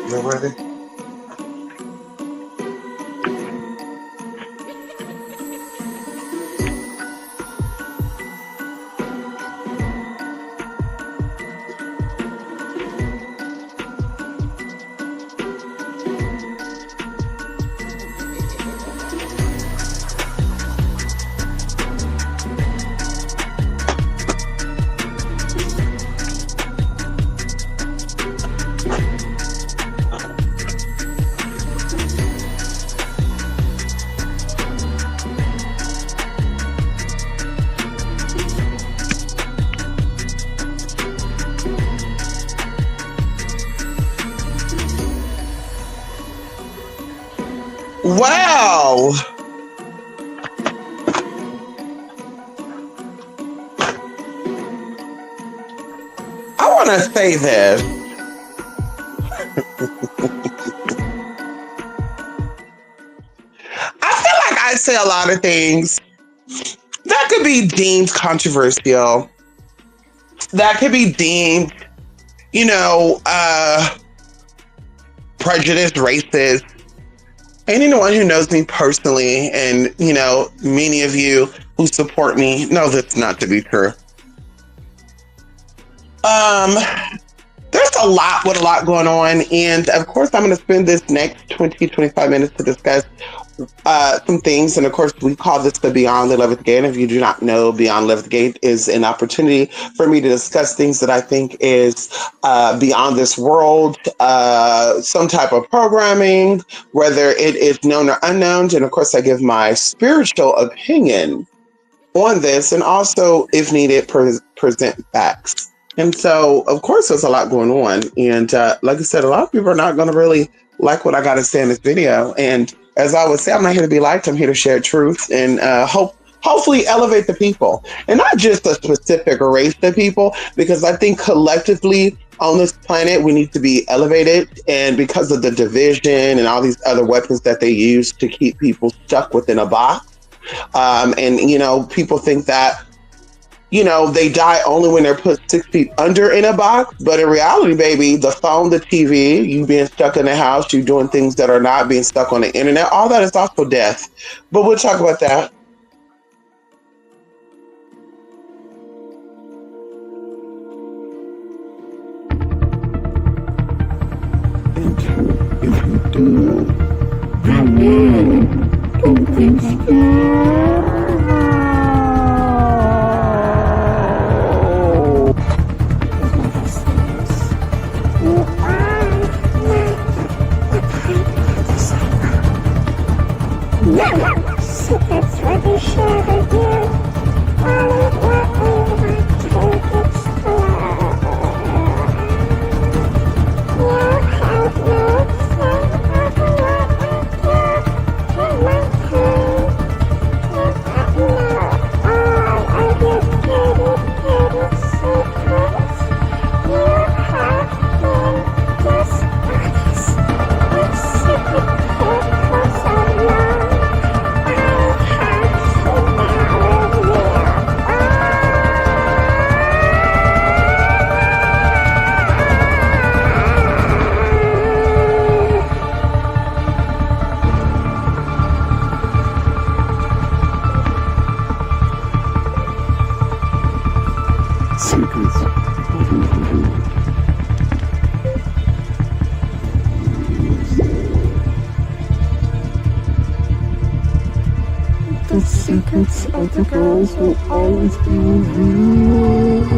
You ready? Wow. I want to say this. I feel like I say a lot of things that could be deemed controversial, that could be deemed, you know, prejudiced, racist. And anyone who knows me personally, and, you know, many of you who support me know this not to be true. Um, there's a lot going on. And of course, I'm going to spend this next 20-25 minutes to discuss some things. And of course, we call this the Beyond the 11th Gate. And if you do not know, Beyond 11th Gate is an opportunity for me to discuss things that I think is beyond this world, some type of programming, whether it is known or unknown. And of course, I give my spiritual opinion on this, and also, if needed, present facts. And so, of course, there's a lot going on. And like I said, a lot of people are not going to really like what I got to say in this video. And as I would say, I'm not here to be liked. I'm here to share truth and hopefully elevate the people. And not just a specific race of people, because I think collectively on this planet, we need to be elevated. And because of the division and all these other weapons that they use to keep people stuck within a box, and, you know, people think that, you know, they die only when they're put 6 feet under in a box. But in reality, baby, the phone, the TV, you being stuck in the house, you doing things that are not being stuck on the internet, all that is also death. But we'll talk about that. If you do, secrets will be shared with you. Only what we want to explore. You have no say over what I do in my time. You have know all of your dirty secrets. You have been dishonest with secret purpose so long. The secrets of the girls will always be revealed.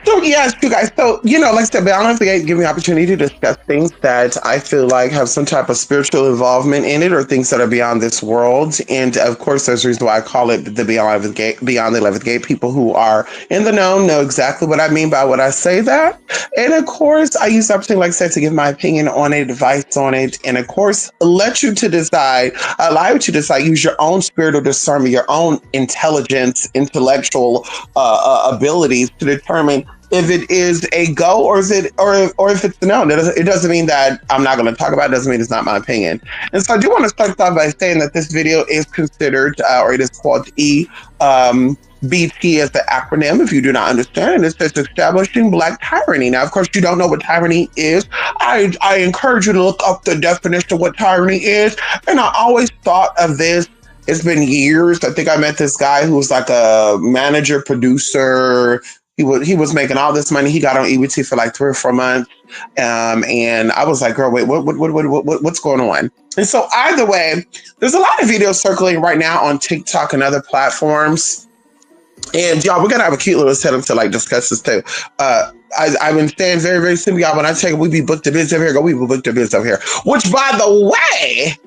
So yes, you guys. So, you know, like I said, Beyond the Gate give me the opportunity to discuss things that I feel like have some type of spiritual involvement in it, or things that are beyond this world. And of course, there's a reason why I call it the Beyond the Gate. Beyond the 11th Gate. People who are in the know exactly what I mean by what I say that. And of course, I use the opportunity, like I said, to give my opinion on it, advice on it, and of course, let you to decide, allow you to decide, use your own spiritual discernment, your own intelligence, intellectual abilities to determine if it is a go or is it or if it's a no. It doesn't mean that I'm not going to talk about it. It doesn't mean it's not my opinion. And so I do want to start off by saying that this video is considered or it is called BT as the acronym, if you do not understand, and it says establishing black tyranny. Now, of course, you don't know what tyranny is. I encourage you to look up the definition of what tyranny is. And I always thought of this. It's been years. I think I met this guy who was like a manager, producer. He was making all this money. He got on EBT for like 3 or 4 months. And I was like, girl, wait, what's going on? And so either way, there's a lot of videos circulating right now on TikTok and other platforms. And y'all, we're gonna have a cute little setup to like discuss this too. I've been saying very, very simple, y'all. When I tell you we be booked to biz over here, we be booked to biz over here. Which, by the way,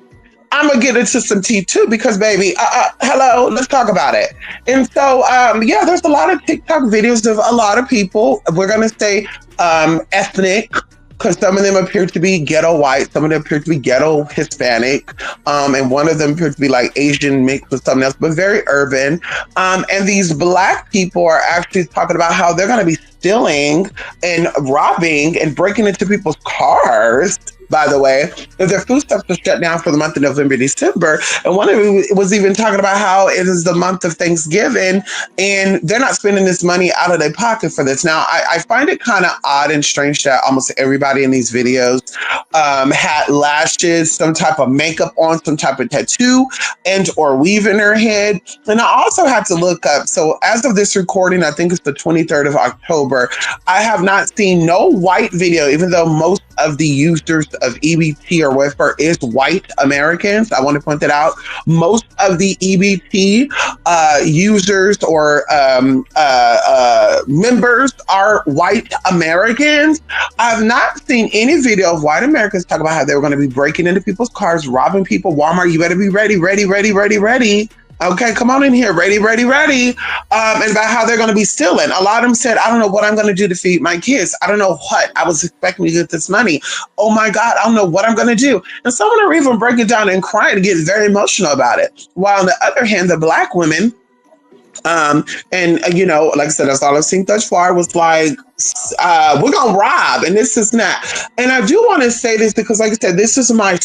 I'm gonna get into some tea too, because baby, hello, let's talk about it. And so, yeah, there's a lot of TikTok videos of a lot of people. We're gonna say ethnic, because some of them appear to be ghetto white, some of them appear to be ghetto Hispanic, and one of them appears to be like Asian mixed with something else, but very urban. And these black people are actually talking about how they're going to be stealing and robbing and breaking into people's cars, by the way, if their foodstuffs are shut down for the month of November, December. And one of them was even talking about how it is the month of Thanksgiving and they're not spending this money out of their pocket for this. Now, I find it kind of odd and strange that almost everybody in these videos had lashes, some type of makeup on, some type of tattoo and or weave in their head. And I also had to look up. So as of this recording, I think it's the 23rd of October, I have not seen no white video, even though most of the users of EBT or whatever is white Americans. I want to point that out. Most of the EBT users or members are white Americans. I've not seen any video of white Americans talk about how they were going to be breaking into people's cars, robbing people. Walmart, you better be ready. Okay, come on in here. Ready. And about how they're going to be stealing. A lot of them said, I don't know what I'm going to do to feed my kids. I don't know what. I was expecting to get this money. Oh my God, I don't know what I'm going to do. And some of them are even breaking down and crying and getting very emotional about it. While on the other hand, the black women, and you know, like I said, that's all I've seen thus far was like, we're gonna rob and this is not. And I do want to say this because, like I said, this is my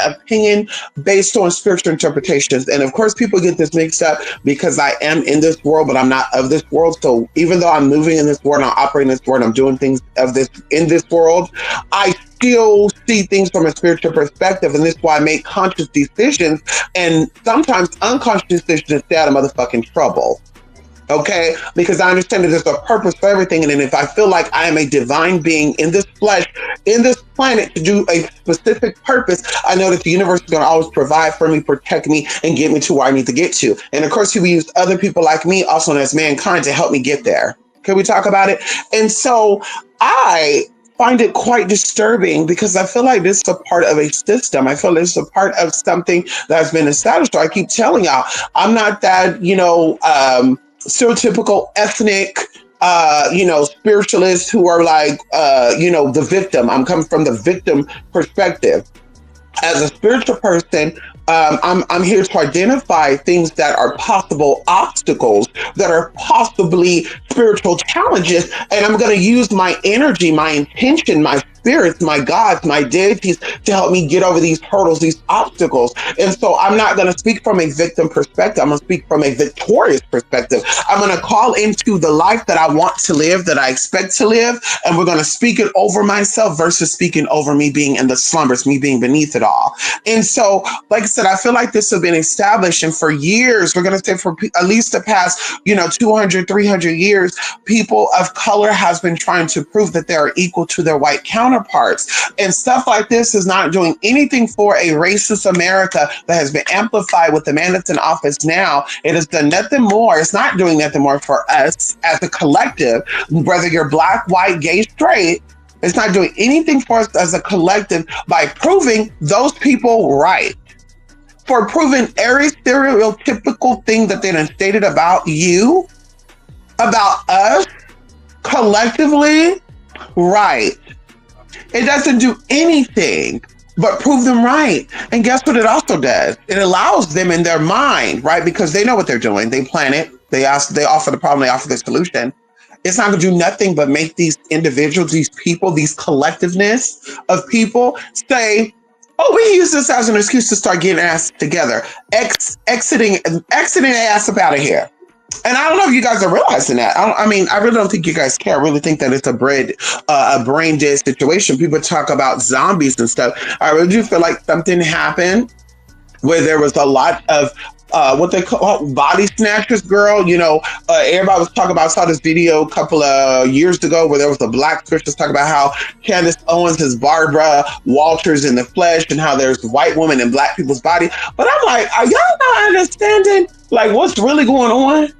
opinion based on spiritual interpretations. And of course, people get this mixed up because I am in this world, but I'm not of this world. So even though I'm moving in this world, I'm operating in this world, I'm doing things of this in this world, I still see things from a spiritual perspective, and this is why I make conscious decisions and sometimes unconscious decisions to stay out of motherfucking trouble. Okay, because I understand that there's a purpose for everything, and then if I feel like I am a divine being in this flesh, in this planet to do a specific purpose, I know that the universe is going to always provide for me, protect me, and get me to where I need to get to. And of course, he will use other people like me, also known as mankind, to help me get there. Can we talk about it? And so I find it quite disturbing because I feel like this is a part of a system. I feel this is a part of something that's been established. So I keep telling y'all, I'm not that, stereotypical ethnic, spiritualists who are like, the victim. I'm coming from the victim perspective. As a spiritual person, I'm here to identify things that are possible obstacles, that are possibly spiritual challenges, and I'm going to use my energy, my intention, my spirits, my gods, my deities to help me get over these hurdles, these obstacles. And so I'm not going to speak from a victim perspective. I'm going to speak from a victorious perspective. I'm going to call into the life that I want to live, that I expect to live, and we're going to speak it over myself versus speaking over me being in the slumbers, me being beneath it all. And so, like I said, I feel like this has been established, and for years, we're going to say for at least the past, 200, 300 years, people of color has been trying to prove that they are equal to their white counterparts. And stuff like this is not doing anything for a racist America that has been amplified with the man that's in office now. It has done nothing more. It's not doing nothing more for us as a collective, whether you're black, white, gay, straight. It's not doing anything for us as a collective by proving those people right. For proving every stereotypical thing that they done stated about you, about us, collectively, right. It doesn't do anything but prove them right. And guess what it also does? It allows them in their mind, right? Because they know what they're doing. They plan it. They offer the problem. They offer the solution. It's not going to do nothing but make these individuals, these people, these collectiveness of people say, "Oh, we use this as an excuse to start getting ass together, exiting ass up out of here." And I don't know if you guys are realizing that. I mean, I really don't think you guys care. I really think that it's a brain dead situation. People talk about zombies and stuff. I really do feel like something happened where there was a lot of what they call body snatchers, girl. Everybody was talking about. I saw this video a couple of years ago where there was a black church talking about how Candace Owens is Barbara Walters in the flesh and how there's white women in black people's body. But I'm like, are y'all not understanding like what's really going on?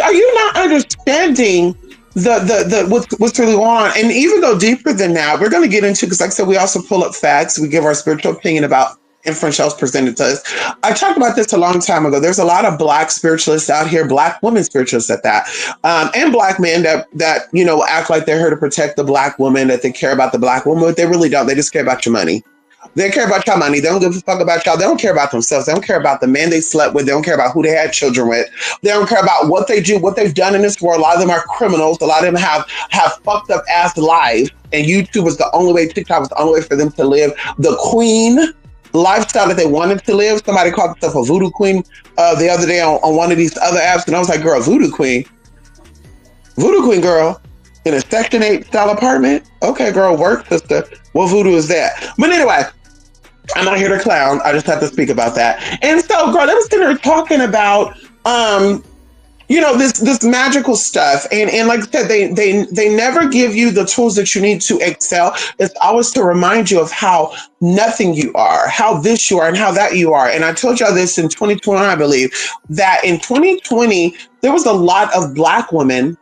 Are you not understanding the what's really going on? And even though deeper than that, we're going to get into, because like I said, we also pull up facts. We give our spiritual opinion about information else presented to us. I talked about this a long time ago. There's a lot of black spiritualists out here, black women spiritualists at that, and black men that act like they're here to protect the black woman, that they care about the black woman, but they really don't. They just care about your money. They care about your money. They don't give a fuck about y'all. They don't care about themselves. They don't care about the man they slept with. They don't care about who they had children with. They don't care about what they do, what they've done in this world. A lot of them are criminals. A lot of them have fucked up ass lives. And YouTube was the only way, TikTok was the only way for them to live the queen lifestyle that they wanted to live. Somebody called themselves a voodoo queen the other day on one of these other apps. And I was like, girl, voodoo queen, girl, in a Section 8 style apartment? Okay, girl, work, sister. What voodoo is that? But anyway, I'm not here to clown. I just have to speak about that. And so, girl, they was sitting there talking about, this magical stuff. And like I said, they never give you the tools that you need to excel. It's always to remind you of how nothing you are, how this you are, and how that you are. And I told y'all this in 2020, I believe, that in 2020, there was a lot of black women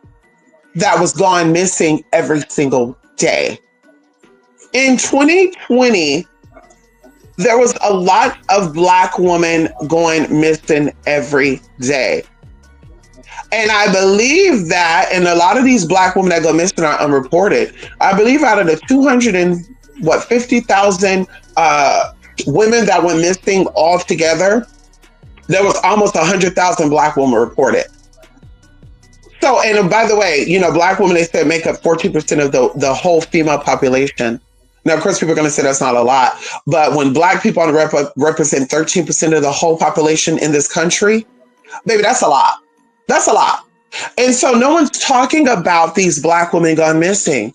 that was gone missing every single day. In 2020, there was a lot of black women going missing every day. And I believe that, and a lot of these black women that go missing are unreported. I believe out of the 50,000 women that went missing altogether, there was almost 100,000 black women reported. So, and by the way, black women, they said, make up 14% of the whole female population. Now, of course, people are going to say that's not a lot. But when black people represent 13% of the whole population in this country, baby, that's a lot. That's a lot. And so no one's talking about these black women gone missing.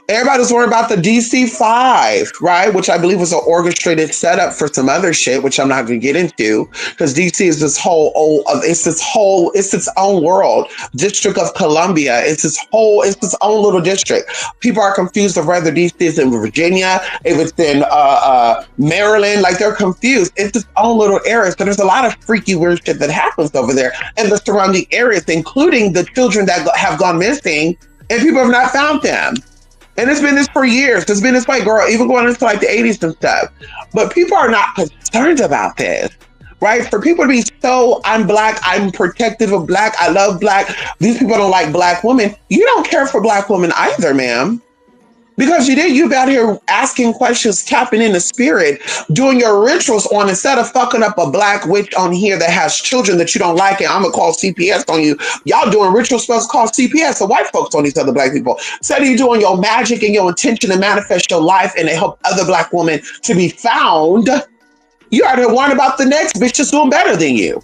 Everybody's worried about the DC-5, right? Which I believe was an orchestrated setup for some other shit, which I'm not going to get into, because DC is it's its own world. District of Columbia, it's its own little district. People are confused of whether DC is in Virginia, if it's in Maryland, like they're confused. It's its own little area. So there's a lot of freaky weird shit that happens over there and the surrounding areas, including the children that have gone missing, and people have not found them. And it's been this for years. It's been this way, girl, even going into like the 80s and stuff. But people are not concerned about this, right? For people to be so, I'm black, I'm protective of black, I love black. These people don't like black women. You don't care for black women either, ma'am. Because you've out here asking questions, tapping in the spirit, doing your rituals on, instead of fucking up a black witch on here that has children that you don't like, and I'm gonna call CPS on you. Y'all doing ritual spells called CPS, the white folks on these other black people. Instead of you doing your magic and your intention to manifest your life and to help other black women to be found, you are to worry about the next bitch that's doing better than you.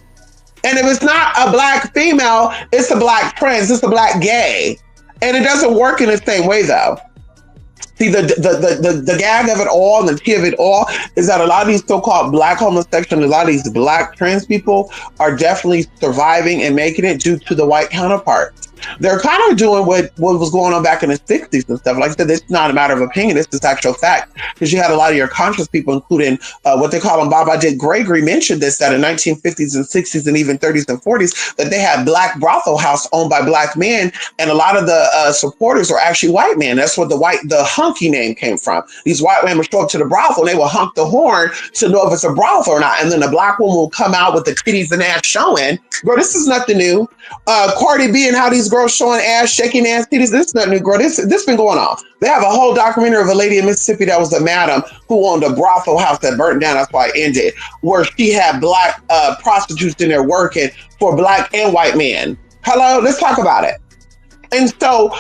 And if it's not a black female, it's a black trans, it's a black gay. And it doesn't work in the same way though. See, the gag of it all and the tea of it all is that a lot of these so-called black homosexuals, a lot of these black trans people are definitely surviving and making it due to the white counterparts. They're kind of doing what was going on back in the 60s and stuff. Like I said, it's not a matter of opinion, it's just actual fact. Because you had a lot of your conscious people, including what they call them, Baba Dick Gregory mentioned this, that in 1950s and 60s and even 30s and 40s, that they had black brothel house owned by black men, and a lot of the supporters were actually white men. That's where the hunky name came from. These white men would show up to the brothel and they would honk the horn to know if it's a brothel or not. And then the black woman will come out with the titties and ass showing. Bro, this is nothing new. Cardi B and how these girls showing ass, shaking ass titties. This is nothing new, girl. This been going on. They have a whole documentary of a lady in Mississippi that was a madam who owned a brothel house that burnt down. That's why it ended, where she had black prostitutes in there working for black and white men. Hello, let's talk about it. And so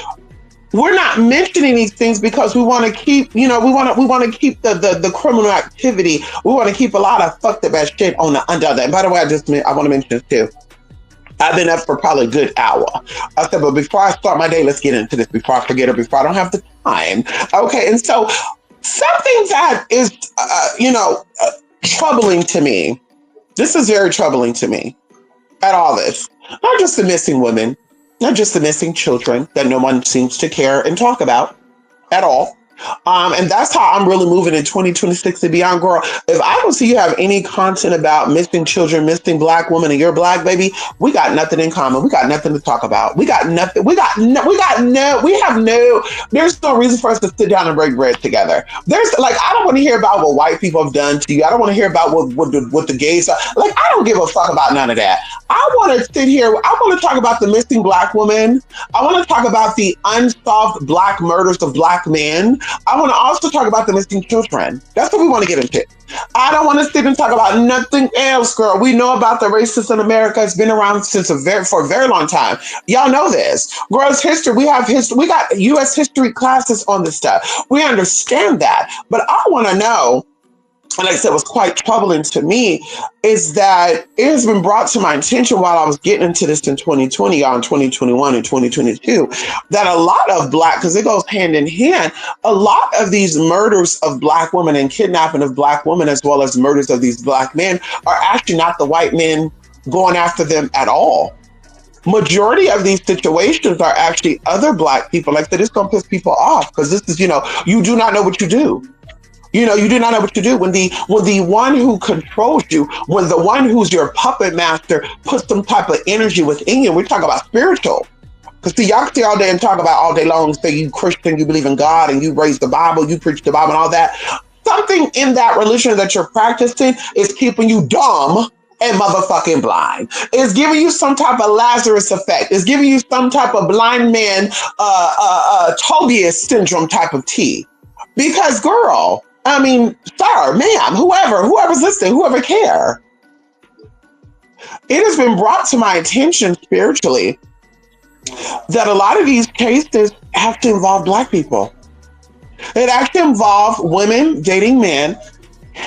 we're not mentioning these things because we want to keep, we want to keep the criminal activity. We want to keep a lot of fucked up ass shit on the under that. And by the way, I want to mention this too. I've been up for probably a good hour. I said, but before I start my day, let's get into this before I forget or before I don't have the time. Okay, and so something that is, troubling to me. This is very troubling to me at all this. Not just the missing women, not just the missing children that no one seems to care and talk about at all. And that's how I'm really moving in 2026 and beyond, girl. If I don't see you have any content about missing children, missing black women, and you're black, baby, we got nothing in common. We got nothing to talk about. We got nothing. We have no, there's no reason for us to sit down and break bread together. There's like, I don't want to hear about what white people have done to you. I don't want to hear about what the gays are. Like, I don't give a fuck about none of that. I want to sit here. I want to talk about the missing black woman. I want to talk about the unsolved black murders of black men. I want to also talk about the missing children. That's what we want to get into. I don't want to sit and talk about nothing else, girl. We know about the racists in America. It's been around for a very long time. Y'all know this. Girls, history. We have history. We got U.S. history classes on this stuff. We understand that. But I want to know, and like I said, was quite troubling to me, is that it has been brought to my attention while I was getting into this in 2020, on 2021 and 2022, that a lot of black, because it goes hand in hand, a lot of these murders of black women and kidnapping of black women, as well as murders of these black men, are actually not the white men going after them at all. Majority of these situations are actually other black people. Like, this gonna piss people off because this is, you do not know what you do. You do not know what you do when the one who controls you, when the one who's your puppet master puts some type of energy within you. We're talking about spiritual. Because see, y'all stay all day and talk about all day long, say you Christian, you believe in God, and you raise the Bible, you preach the Bible and all that. Something in that religion that you're practicing is keeping you dumb and motherfucking blind. It's giving you some type of Lazarus effect. It's giving you some type of blind man, Tobias syndrome type of tea. Because, girl, I mean, sir, ma'am, whoever's listening, whoever care. It has been brought to my attention spiritually that a lot of these cases have to involve black people. It actually involved women dating men.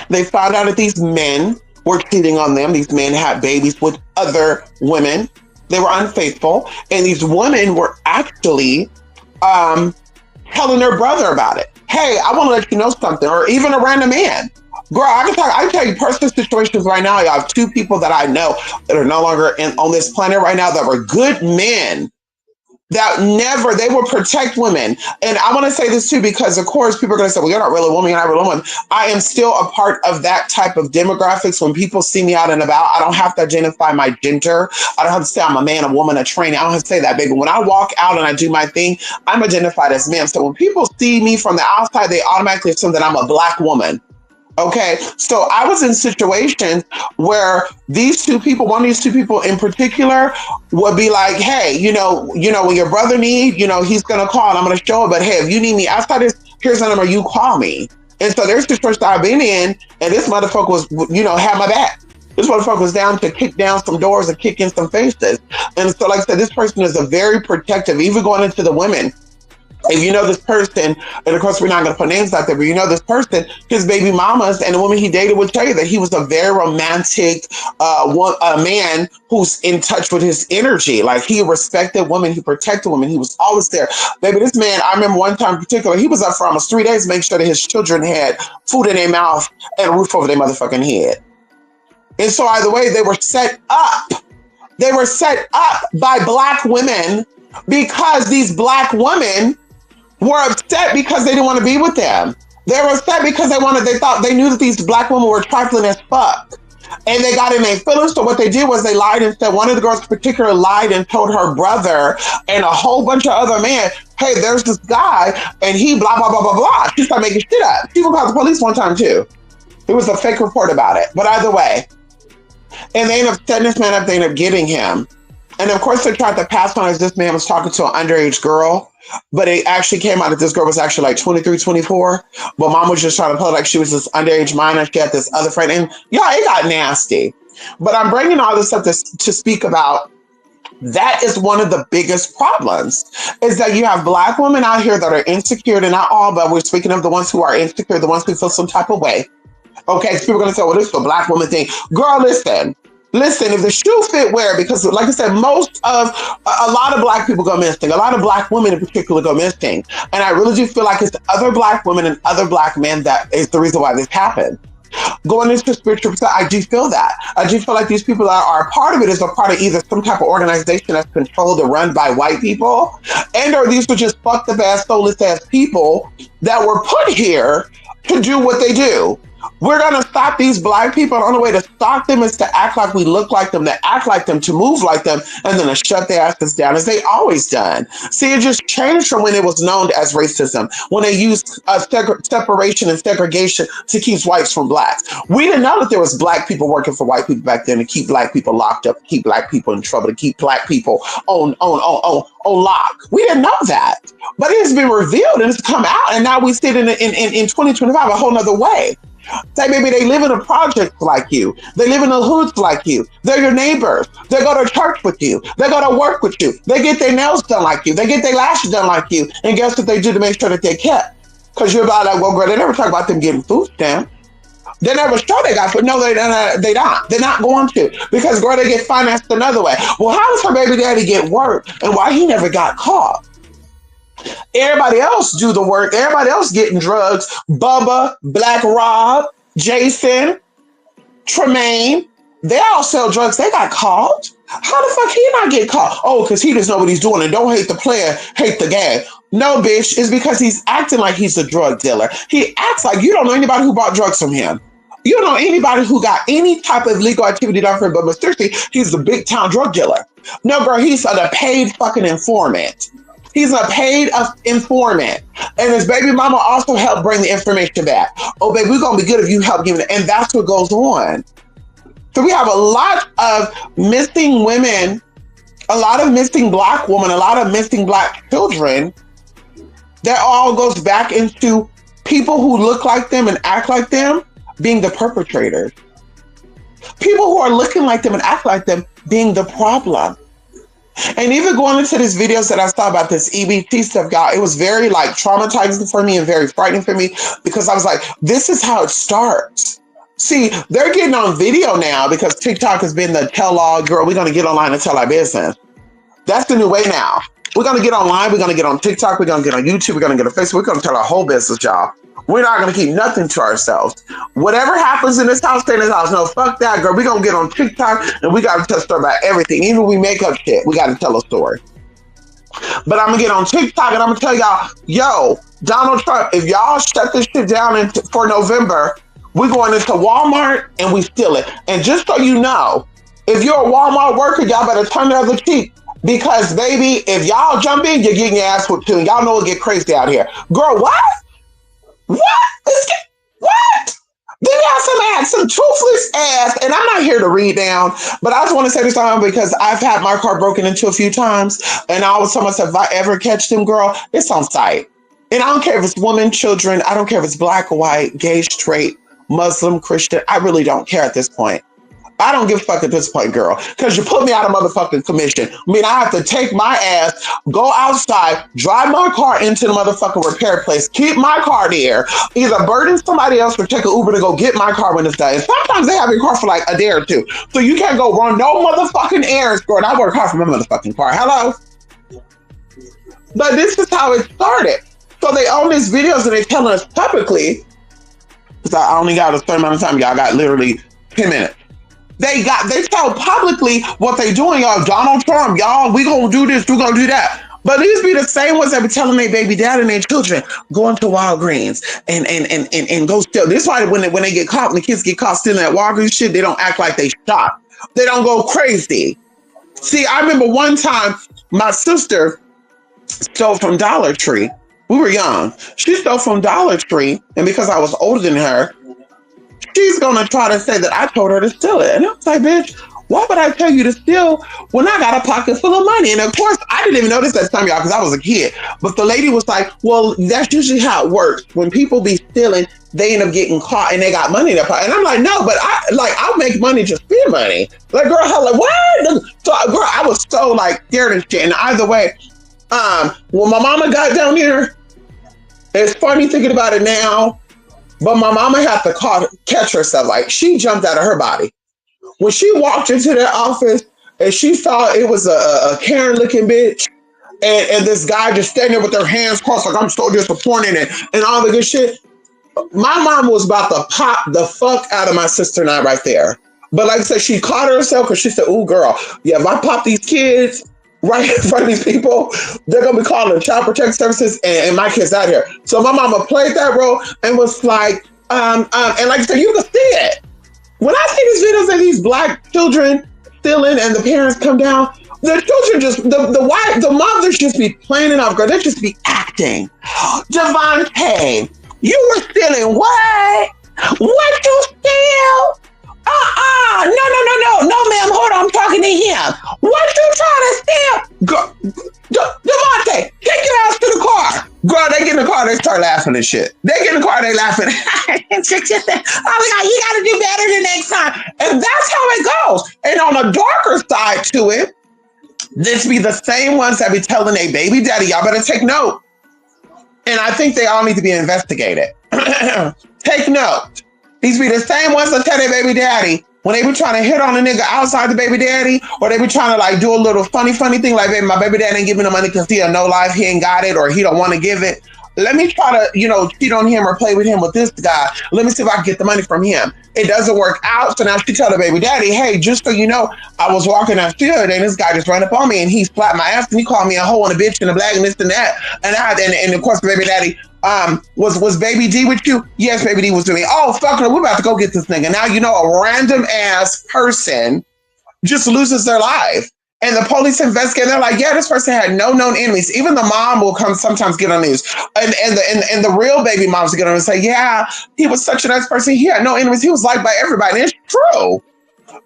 They found out that these men were cheating on them. These men had babies with other women. They were unfaithful. And these women were actually telling their brother about it. Hey, I want to let you know something, or even a random man. Girl, I can tell you personal situations right now. I have two people that I know that are no longer on this planet right now that were good men that they will protect women. And I want to say this too, because of course people are going to say, well, you're not really a woman, you're not really a woman. I am still a part of that type of demographics. When people see me out and about, I don't have to identify my gender. I don't have to say I'm a man, a woman, a trainee. I don't have to say that, baby. When I walk out and I do my thing, I'm identified as man. So when people see me from the outside, they automatically assume that I'm a black woman. Okay, so I was in situations where these two people, one of these two people in particular, would be like, hey, when your brother needs, he's gonna call and I'm gonna show it. But hey, if you need me outside this, here's the number, you call me. And so there's this church that I've been in, and this motherfucker was, had my back. This motherfucker was down to kick down some doors and kick in some faces. And so, like I said, this person is a very protective, even going into the women. If you know this person, and of course we're not going to put names out there, but you know this person, his baby mamas and the woman he dated would tell you that he was a very romantic a man who's in touch with his energy. Like, he respected women, he protected women, he was always there. Baby, this man, I remember one time in particular, he was up for almost 3 days making sure that his children had food in their mouth and a roof over their motherfucking head. And so either way, they were set up. They were set up by black women because these black women were upset because they didn't want to be with them. They were upset because they knew that these black women were trifling as fuck. And they got in their feelings. So what they did was they lied and said, one of the girls in particular lied and told her brother and a whole bunch of other men, hey, there's this guy and he blah, blah, blah, blah, blah. She started making shit up. She even called the police one time too. There was a fake report about it. But either way, and they ended up setting this man up, they ended up getting him. And of course they tried to pass on as this man was talking to an underage girl. But it actually came out that this girl was actually like 23, 24. But mom was just trying to play like she was this underage minor. She had this other friend. And yeah, it got nasty. But I'm bringing all this up to speak about That is one of the biggest problems is that you have black women out here that are insecure, and not all, but we're speaking of the ones who are insecure, the ones who feel some type of way. Okay, so people are going to say, well, this is a black woman thing. Girl, listen. Listen, if the shoe fit, wear it. Because, like I said, a lot of black people go missing. A lot of black women in particular go missing. And I really do feel like it's other black women and other black men that is the reason why this happened. Going into spiritual, I do feel that. I do feel like these people that are a part of it is a part of either some type of organization that's controlled or run by white people, and or these were just fucked up ass, soulless ass people that were put here to do what they do. We're going to stop these black people. And the only way to stop them is to act like we look like them, to act like them, to move like them, and then to shut their asses down as they always done. See, it just changed from when it was known as racism, when they used separation and segregation to keep whites from blacks. We didn't know that there was black people working for white people back then to keep black people locked up, to keep black people in trouble, to keep black people on lock. We didn't know that. But it has been revealed and it's come out, and now we sit in 2025 a whole nother way. Say maybe they live in a project like you. They live in the hoods like you. They're your neighbors. They go to church with you. They go to work with you. They get their nails done like you. They get their lashes done like you. And guess what they do to make sure that they're kept? Because you're about like, well, girl, they never talk about them getting food stamps. They never show they got food. No, they don't. They're not going to. Because, girl, they get financed another way. Well, how does her baby daddy get work and why he never got caught? Everybody else do the work. Everybody else getting drugs. Bubba, Black Rob, Jason, Tremaine. They all sell drugs. They got caught. How the fuck he not get caught? Oh, because he doesn't know what he's doing and don't hate the player, hate the game. No, bitch. It's because he's acting like he's a drug dealer. He acts like you don't know anybody who bought drugs from him. You don't know anybody who got any type of legal activity done for him, but mysteriously, he's the big town drug dealer. No, girl, he's a paid fucking informant. He's a paid informant. And his baby mama also helped bring the information back. Oh, baby, we're going to be good if you help give it. And that's what goes on. So we have a lot of missing women, a lot of missing black women, a lot of missing black children. That all goes back into people who look like them and act like them being the perpetrators. People who are looking like them and act like them being the problem. And even going into these videos that I saw about this EBT stuff, y'all, it was very like traumatizing for me and very frightening for me because I was like, this is how it starts. See, they're getting on video now because TikTok has been the tell-all, girl, we're going to get online and tell our business. That's the new way now. We're going to get online. We're going to get on TikTok. We're going to get on YouTube. We're going to get on Facebook. We're going to tell our whole business, y'all. We're not going to keep nothing to ourselves. Whatever happens in this house, stay in this house. No, fuck that, girl. We're going to get on TikTok and we got to tell a story about everything. Even we make up shit, we got to tell a story. But I'm going to get on TikTok and I'm going to tell y'all, yo, Donald Trump, if y'all shut this shit down for November, we're going into Walmart and we steal it. And just so you know, if you're a Walmart worker, y'all better turn the other cheek. Because, baby, if y'all jump in, you're getting your ass whipped too. And y'all know it get crazy out here. Girl, what? What? What? Then you have some toothless ass, and I'm not here to read down, but I just want to say this time because I've had my car broken into a few times, and I always tell myself, if I ever catch them, girl, it's on sight. And I don't care if it's women, children, I don't care if it's black or white, gay, straight, Muslim, Christian, I really don't care at this point. I don't give a fuck at this point, girl, because you put me out of motherfucking commission. I mean, I have to take my ass, go outside, drive my car into the motherfucking repair place, keep my car there, either burden somebody else or take an Uber to go get my car when it's done. And sometimes they have your car for like a day or two. So you can't go run no motherfucking errands, girl. And I work hard for my motherfucking car. Hello? But this is how it started. So they own these videos and they're telling us publicly, because I only got a certain amount of time, y'all got literally 10 minutes. They tell publicly what they doing, y'all. Donald Trump, y'all, we gonna do this, we gonna do that. But these be the same ones that be telling their baby dad and their children, go into Walgreens and go steal. This is why when they get caught, when the kids get caught stealing at Walgreens shit, they don't act like they shot. They don't go crazy. See, I remember one time my sister stole from Dollar Tree. We were young. She stole from Dollar Tree, and because I was older than her, she's gonna try to say that I told her to steal it. And I was like, bitch, Why would I tell you to steal when I got a pocket full of money? And of course, I didn't even notice at the time, y'all, because I was a kid. But the lady was like, well, that's usually how it works. When people be stealing, they end up getting caught and they got money in their pocket. And I'm like, no, but I'll make money to spend money. Like, girl, how, like, what? So, girl, I was so like scared and shit. And either way, when my mama got down there, it's funny thinking about it now, but my mama had to catch herself. Like, she jumped out of her body. When she walked into that office and she saw it was a Karen looking bitch and this guy just standing there with their hands crossed, like, I'm so disappointed and all the good shit. My mom was about to pop the fuck out of my sister and I right there. But like I said, she caught herself because she said, ooh, girl, yeah, if I pop these kids right in front of these people, they're going to be calling Child Protective Services and my kids out here. So my mama played that role and was like, and like I said, you can see it. When I see these videos of these black children stealing and the parents come down, the children just, the mothers just be playing it off, girl. They just be acting. Devontae, you were stealing what? What you steal? No, ma'am, hold on, I'm talking to him. What you trying to steal? Girl, Devontae, take your ass to the car. Girl, they get in the car, they start laughing and shit. They get in the car, they laughing. Oh my God, you gotta do better the next time. And that's how it goes. And on a darker side to it, this be the same ones that be telling a baby daddy, y'all better take note. And I think they all need to be investigated. Take note. These be the same ones that tell their baby daddy when they be trying to hit on a nigga outside the baby daddy, or they be trying to like do a little funny thing like, baby, my baby daddy ain't giving the money because he a no life, he ain't got it, or he don't want to give it. Let me try to, cheat on him or play with him with this guy. Let me see if I can get the money from him. It doesn't work out. So now she tell the baby daddy, hey, just so you know, I was walking down the street and this guy just ran up on me and he slapped my ass and he called me a hoe and a bitch and a black and this and that. And of course the baby daddy, was Baby D with you? Yes, Baby D was with me. Oh, fuck her, we're about to go get this nigga. Now, a random ass person just loses their life. And the police investigate. They're like, yeah, this person had no known enemies. Even the mom will come sometimes get on news, and the real baby moms get on and say, yeah, he was such a nice person. He had no enemies. He was liked by everybody. And it's true.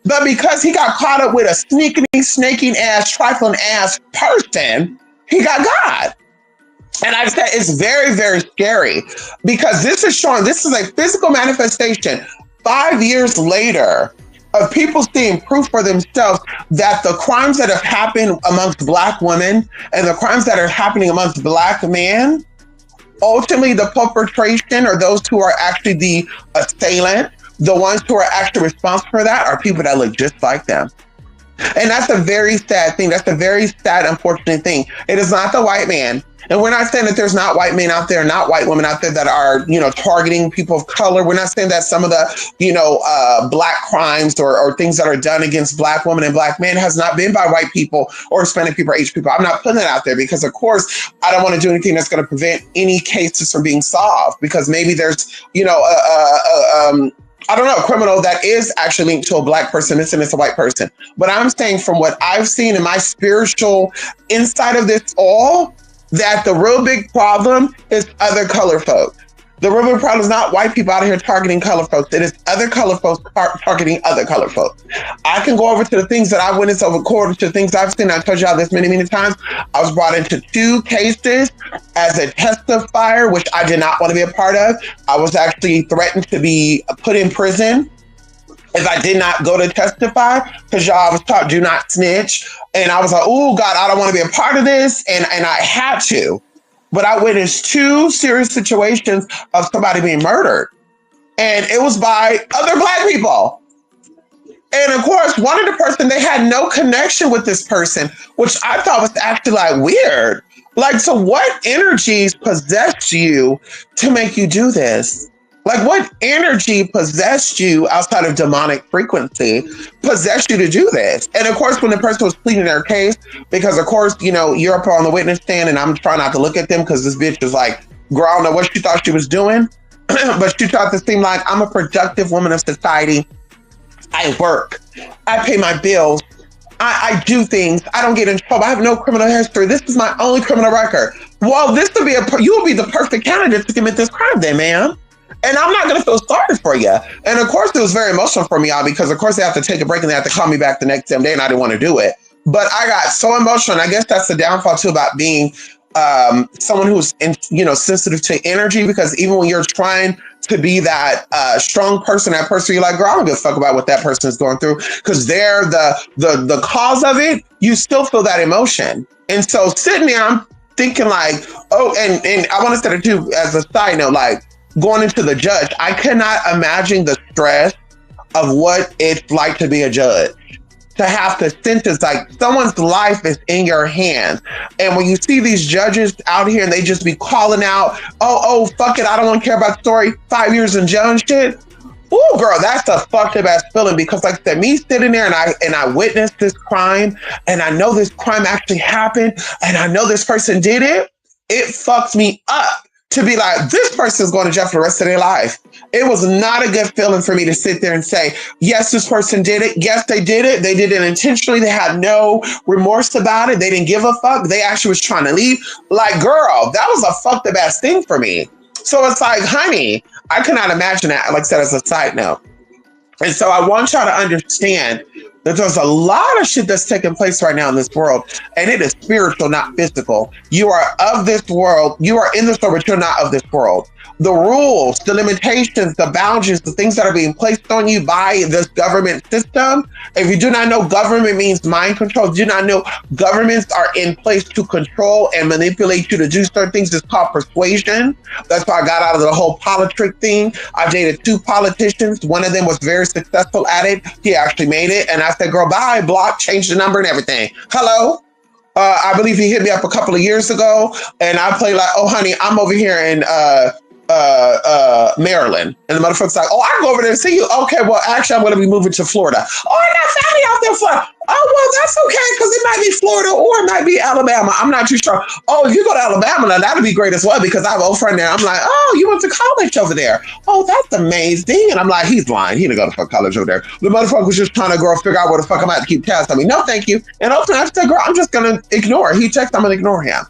But because he got caught up with a sneaking, snaking ass, trifling ass person, he got God. And I said it's very, very scary because this is a physical manifestation 5 years later of people seeing proof for themselves that the crimes that have happened amongst Black women and the crimes that are happening amongst Black men, ultimately the perpetration or those who are actually the assailant, the ones who are actually responsible for that are people that look just like them. And that's a very sad thing. That's a very sad, unfortunate thing. It is not the white man. And we're not saying that there's not white men out there, not white women out there that are, targeting people of color. We're not saying that some of the, Black crimes or things that are done against Black women and Black men has not been by white people or Hispanic people or Asian people. I'm not putting that out there because, of course, I don't want to do anything that's going to prevent any cases from being solved because maybe there's, I don't know, a criminal that is actually linked to a Black person, and it's a white person. But I'm saying from what I've seen in my spiritual insight of this all, that the real big problem is other color folks. The real big problem is not white people out here targeting color folks. It is other color folks targeting other color folks. I can go over to the things that I witnessed over quarter to things I've seen. I told y'all this many, many times. I was brought into 2 cases as a testifier, which I did not want to be a part of. I was actually threatened to be put in prison if I did not go to testify, because y'all was taught do not snitch. And I was like, oh God, I don't want to be a part of this. And I had to. But I witnessed 2 serious situations of somebody being murdered. And it was by other Black people. And of course, one of the person, they had no connection with this person, which I thought was actually like weird. Like, so what energies possessed you to make you do this? Like, what energy possessed you outside of demonic frequency possessed you to do this? And of course, when the person was pleading their case, because of course, you're up on the witness stand and I'm trying not to look at them because this bitch was like, girl, I don't know what she thought she was doing, but she tried to seem like I'm a productive woman of society. I work, I pay my bills, I do things, I don't get in trouble, I have no criminal history. This is my only criminal record. Well, you will be the perfect candidate to commit this crime then, ma'am. And I'm not going to feel sorry for you. And of course, it was very emotional for me, y'all, because of course they have to take a break and they have to call me back the next damn day, and I didn't want to do it. But I got so emotional. And I guess that's the downfall too about being someone who's sensitive to energy, because even when you're trying to be that strong person, that person, you're like, girl, I don't give a fuck about what that person is going through, because they're the cause of it. You still feel that emotion. And so sitting there, I'm thinking like, oh, and I want to say it too as a side note, like going into the judge, I cannot imagine the stress of what it's like to be a judge, to have to sentence, like someone's life is in your hands. And when you see these judges out here and they just be calling out, oh, fuck it, I don't want to care about the story, 5 years in jail and shit. Ooh, girl, that's a fucked up ass feeling, because like I said, me sitting there and I witnessed this crime, and I know this crime actually happened, and I know this person did it, it fucks me up to be like, this person's going to jail for the rest of their life. It was not a good feeling for me to sit there and say, yes, this person did it. Yes, they did it. They did it intentionally. They had no remorse about it. They didn't give a fuck. They actually was trying to leave. Like, girl, that was a fucked up ass thing for me. So it's like, honey, I cannot imagine that, like I said, as a side note. And so I want y'all to understand that there's a lot of shit that's taking place right now in this world, and it is spiritual, not physical. You are of this world. You are in this world, but you're not of this world. The rules, the limitations, the boundaries, the things that are being placed on you by this government system. If you do not know, government means mind control. Do not know, governments are in place to control and manipulate you to do certain things. It's called persuasion. That's why I got out of the whole politic thing. I dated 2 politicians. One of them was very successful at it. He actually made it. And I said, girl, bye, block, change the number and everything. Hello? I believe he hit me up a couple of years ago, and I played like, oh, honey, I'm over here in Maryland. And the motherfucker's like, oh, I can go over there and see you. Okay, well, actually, I'm going to be moving to Florida. Oh, I got family out there in Florida. Oh, well, that's okay, because it might be Florida or it might be Alabama. I'm not too sure. Oh, if you go to Alabama, now that'll be great as well, because I have an old friend there. I'm like, oh, you went to college over there. Oh, that's amazing. And I'm like, he's lying. He didn't go to fuck college over there. The motherfucker was just trying to go figure out where the fuck I'm at to keep tabs on me. No, thank you. And ultimately, I said, girl, I'm just going to ignore. He texted, I'm going to ignore him.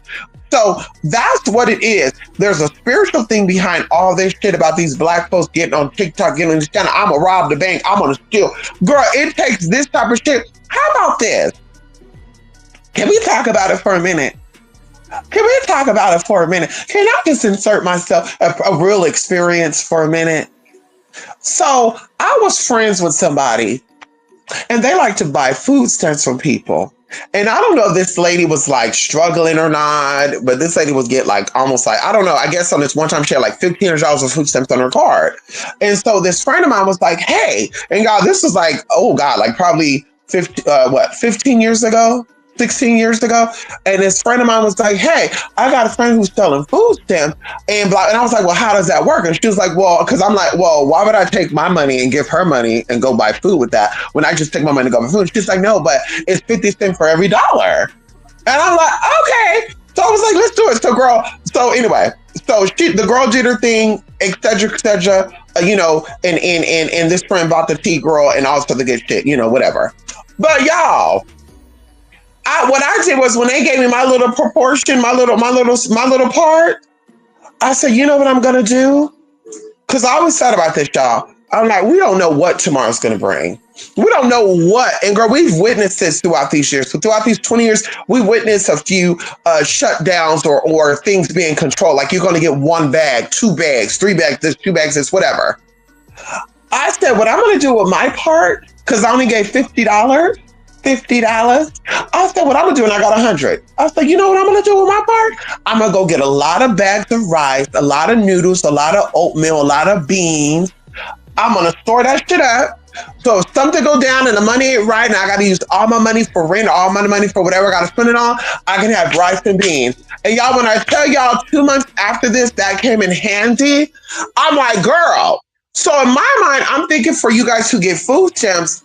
So that's what it is. There's a spiritual thing behind all this shit about these black folks getting on TikTok, getting on this channel. I'm going to rob the bank. I'm going to steal. Girl, it takes this type of shit. How about this? Can we talk about it for a minute? Can we talk about it for a minute? Can I just insert myself a real experience for a minute? So I was friends with somebody, and they like to buy food stamps from people. And I don't know if this lady was like struggling or not, but this lady was get like almost like, I don't know, I guess on this one time she had like $1,500 of food stamps on her card. And so this friend of mine was like, hey, and God, this was like, oh God, like probably 15 years ago? 16 years ago. And this friend of mine was like, hey, I got a friend who's selling food stamps and blah. And I was like, well, how does that work? And she was like, well, because I'm like, well, why would I take my money and give her money and go buy food with that when I just take my money and go buy food? She's like, no, but it's 50 cents for every dollar. And I'm like, okay. So I was like, let's do it. So anyway, so the girl did her thing, et cetera, and this friend bought the tea, girl, and all this other good shit, whatever. But y'all, what I did was when they gave me my little proportion, my little part, I said, you know what I'm gonna do? Because I always thought about this, y'all. I'm like, we don't know what tomorrow's gonna bring. We don't know what. And girl, we've witnessed this throughout these years. So throughout these 20 years, we witnessed a few shutdowns or things being controlled. Like you're gonna get 1 bag, 2 bags, 3 bags, this, 2 bags, this, whatever. I said, what I'm gonna do with my part, because I only gave $50. I said, what I'm gonna do, and I got 100. I said, you know what I'm gonna do with my part? I'm gonna go get a lot of bags of rice, a lot of noodles, a lot of oatmeal, a lot of beans. I'm gonna store that shit up. So if something go down and the money ain't right, and I gotta use all my money for rent, all my money for whatever I gotta spend it on, I can have rice and beans. And y'all, when I tell y'all 2 months after this, that came in handy, I'm like, girl. So in my mind, I'm thinking for you guys who get food stamps,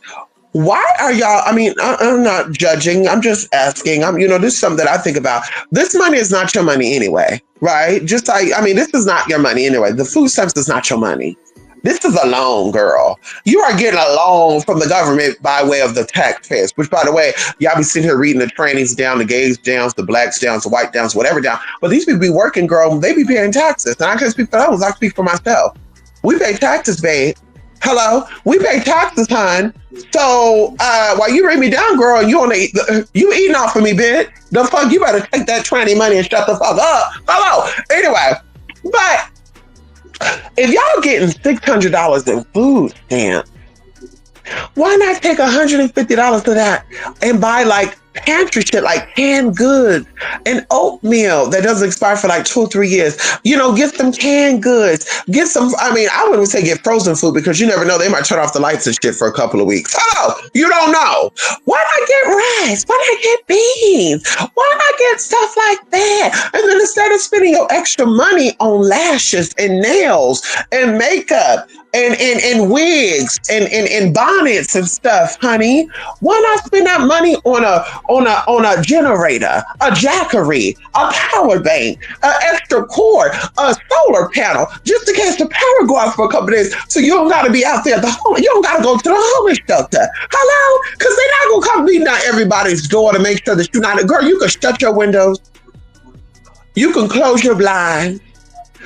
why are y'all, I'm not judging, I'm just asking. This is something that I think about. This money is not your money anyway, right? Just like, this is not your money anyway. The food stamps is not your money. This is a loan, girl. You are getting a loan from the government by way of the taxpayers, which, by the way, y'all be sitting here reading the trannies down, the gays down, the blacks down, the white downs, whatever down. But these people be working, girl. They be paying taxes. And I can't speak for others. I speak for myself. We pay taxes, babe. Hello, we pay taxes, hon. So while you bring me down, girl, you eating off of me, bitch. The fuck, you better take that tranny money and shut the fuck up. Hello. Anyway, but if y'all getting $600 in food stamps, why not take $150 of that and buy like pantry shit, like canned goods and oatmeal that doesn't expire for like 2 or 3 years? Get some canned goods. Get some, I mean, I wouldn't say get frozen food because you never know. They might turn off the lights and shit for a couple of weeks. Oh, you don't know. Why not get rice? Why not get beans? Why not get stuff like that? And then instead of spending your extra money on lashes and nails and makeup and wigs and bonnets and stuff, honey. Why not spend that money on a generator, a jackery, a power bank, an extra cord, a solar panel, just in case the power go out for a couple of days, so you don't gotta be out there at the home. You don't gotta go to the homeless shelter. Hello? Because they're not gonna come beating at everybody's door to make sure that you're not a girl. You can shut your windows. You can close your blinds.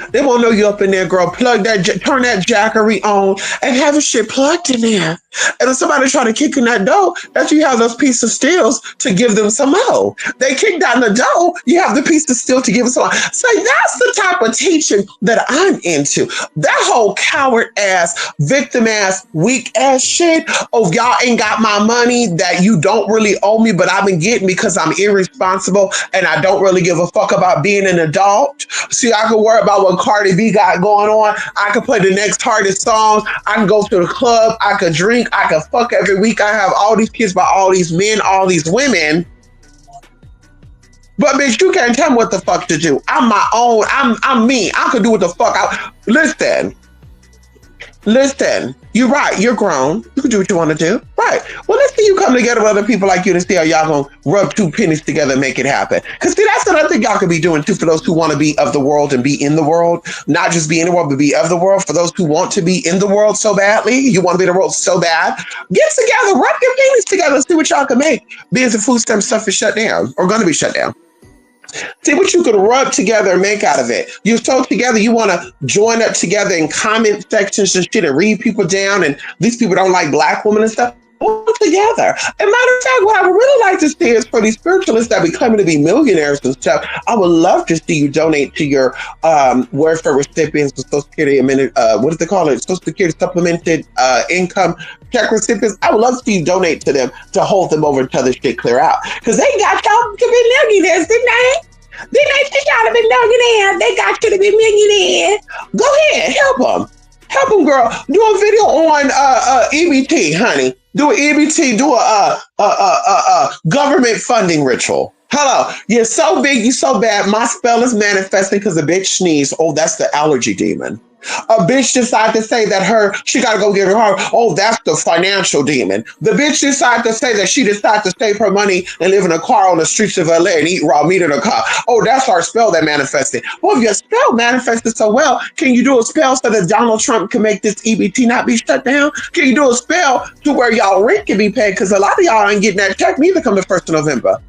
They won't know you up in there, girl. Turn that jackery on and have a shit plugged in there. And if somebody try to kick in that door, that you have those pieces of steels to give them some more. They kick down the door, you have the piece of steel to give them some more. So that's the type of teaching that I'm into. That whole coward ass, victim ass, weak ass shit. Oh, y'all ain't got my money that you don't really owe me, but I've been getting because I'm irresponsible and I don't really give a fuck about being an adult. See, I can worry about what Cardi B got going on. I can play the next hardest songs. I can go to the club. I could drink. I can fuck every week. I have all these kids by all these men, all these women. But bitch, you can't tell me what the fuck to do. I'm my own. I'm me. I can do what the fuck I Listen, you're right. You're grown. You can do what you want to do. Right. Well, let's see you come together with other people like you to see how y'all gonna rub two pennies together and make it happen. Because see, that's another thing y'all could be doing too for those who want to be of the world and be in the world. Not just be in the world, but be of the world. For those who want to be in the world so badly, you want to be in the world so bad, get together, rub your pennies together and see what y'all can make. Being the food stamp stuff is shut down or going to be shut down. See what you could rub together and make out of it. You're so together, you want to join up together in comment sections and shit and read people down. And these people don't like black women and stuff. All together. And matter of fact, what I would really like to see is for these spiritualists that be claiming to be millionaires and stuff, I would love to see you donate to your welfare recipients, Social Security, what do they call it? Social Security supplemented income check recipients. I would love to see you donate to them to hold them over until this shit clear out. Because they got y'all to be millionaires, didn't they? Didn't they think y'all to be millionaires? They got you to be millionaires. Go ahead, help them. Help them, girl. Do a video on EBT, honey. Do an EBT. Do a government funding ritual. Hello. You're so big. You're so bad. My spell is manifesting because the bitch sneezed. Oh, that's the allergy demon. A bitch decided to say that she got to go get her heart. Oh, that's the financial demon. The bitch decided to say that she decided to save her money and live in a car on the streets of LA and eat raw meat in a car. Oh, that's our spell that manifested. Well, if your spell manifested so well, can you do a spell so that Donald Trump can make this EBT not be shut down? Can you do a spell to where y'all rent can be paid? Because a lot of y'all ain't getting that check neither come the 1st of November.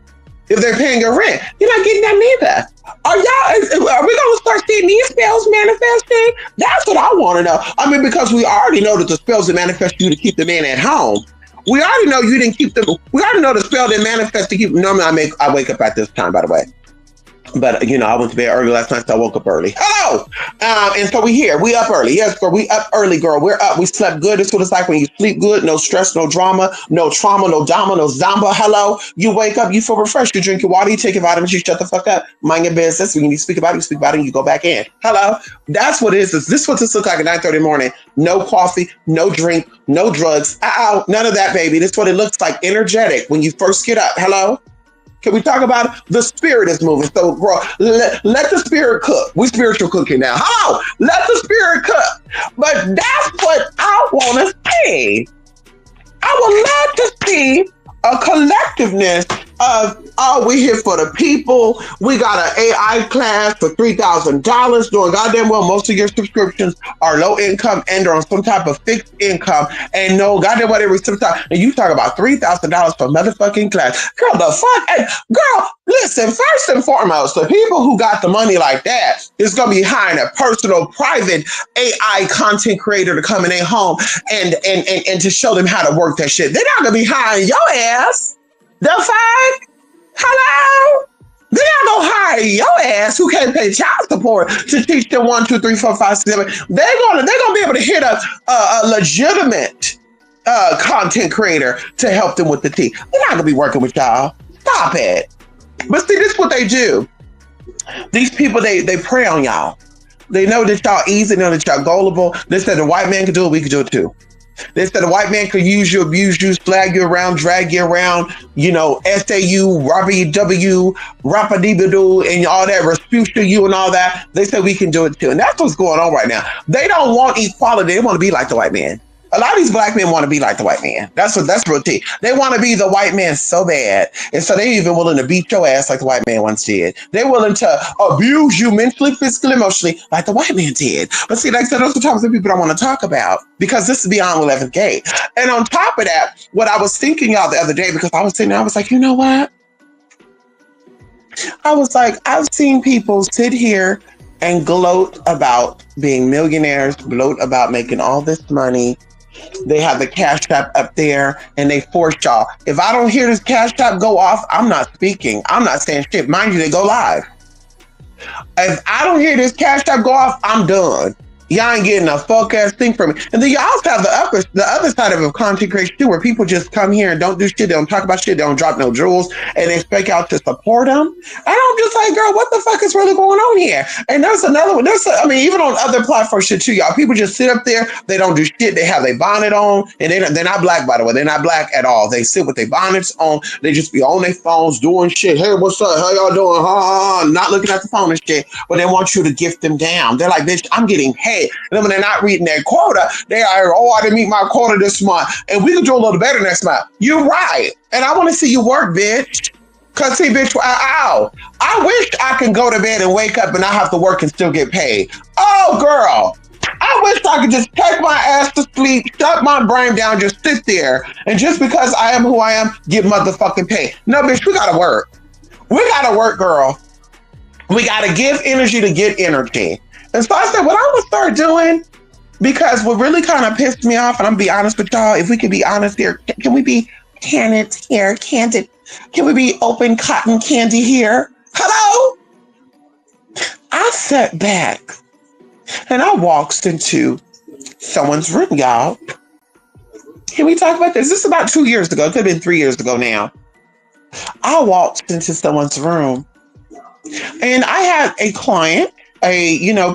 If they're paying your rent, you're not getting that neither. Are we going to start seeing these spells manifesting? That's what I want to know. I mean, because we already know that the spells that manifest you to keep the man at home. We already know you didn't keep them. We already know the spell that manifest to keep. Normally, I wake up at this time, by the way. But, I went to bed early last night, so I woke up early. Hello! And so we here. We up early. Yes, girl, we up early, girl. We're up. We slept good. That's what it's like when you sleep good. No stress, no drama, no trauma, no drama, no zomba. Hello? You wake up, you feel refreshed. You drink your water, you take your vitamins, you shut the fuck up. Mind your business. When you need to speak about it, you speak about it, and you go back in. Hello? That's what it is. This is what this looks like at 9:30 in the morning. No coffee, no drink, no drugs. None of that, baby. This is what it looks like. Energetic when you first get up. Hello? Can we talk about it? The spirit is moving. So, bro, let the spirit cook. We spiritual cooking now. Hello, let the spirit cook. But that's what I want to see. I would love to see a collectiveness Oh, we here for the people. We got an AI class for $3,000 doing goddamn well. Most of your subscriptions are low income and are on some type of fixed income and no goddamn what every time. And you talk about $3,000 for motherfucking class. Girl, the fuck? And girl, listen, first and foremost, the people who got the money like that is gonna be hiring a personal private AI content creator to come in their home and to show them how to work that shit. They're not gonna be hiring your ass. The fuck? Hello? They're not gonna hire your ass who can't pay child support to teach them 1, 2, 3, 4, 5, 6, 7. They're gonna be able to hit a legitimate content creator to help them with the tea. They're not gonna be working with y'all. Stop it. But see, this is what they do. These people they prey on y'all. They know that y'all easy, they know that y'all gullible. They said the white man can do it, we can do it too. They said the white man could use you, abuse you, flag you around, drag you around, SAU, Robbie W, Rapadibadoo, and all that, Respucia you and all that. They said we can do it too. And that's what's going on right now. They don't want equality. They want to be like the white man. A lot of these black men want to be like the white man. That's real tea. They want to be the white man so bad. And so they even willing to beat your ass like the white man once did. They're willing to abuse you mentally, physically, emotionally, like the white man did. But see, like I said, those are the types of people I want to talk about because this is beyond 11th gate. And on top of that, what I was thinking y'all the other day, because I was sitting there, I was like, you know what? I was like, I've seen people sit here and gloat about being millionaires, gloat about making all this money. They have the cash app up there and they force y'all. If I don't hear this cash app go off, I'm not speaking. I'm not saying shit. Mind you, they go live. If I don't hear this cash app go off, I'm done. Y'all ain't getting a fuck ass thing from me. And then you also have the other side of content creation too, where people just come here and don't do shit. They don't talk about shit. They don't drop no jewels, and they expect y'all to support them. And I'm just like, girl, what the fuck is really going on here? And there's another one. Even on other platforms shit too, y'all. People just sit up there. They don't do shit. They have their bonnet on, and they're not black, by the way. They're not black at all. They sit with their bonnets on. They just be on their phones doing shit. Hey, what's up? How y'all doing? Not looking at the phone and shit. But they want you to gift them down. They're like, bitch, I'm getting paid. And then when they're not reading their quota, they are, I didn't meet my quota this month, and we can do a little better next month. You're right. And I want to see you work, bitch. Because see, bitch, I wish I can go to bed and wake up and not have to work and still get paid. Oh, girl. I wish I could just take my ass to sleep, shut my brain down, just sit there, and just because I am who I am, get motherfucking paid. No, bitch, we gotta work. We gotta work, girl. We gotta give energy to get energy. And so I said, what I'm gonna start doing, because what really kind of pissed me off, and I'm gonna be honest with y'all, if we can be honest here, can we be candid here? Candid? Can we be open cotton candy here? Hello? I sat back and I walked into someone's room, y'all. Can we talk about this? This is about 2 years ago. It could have been 3 years ago now. I walked into someone's room and I had a client,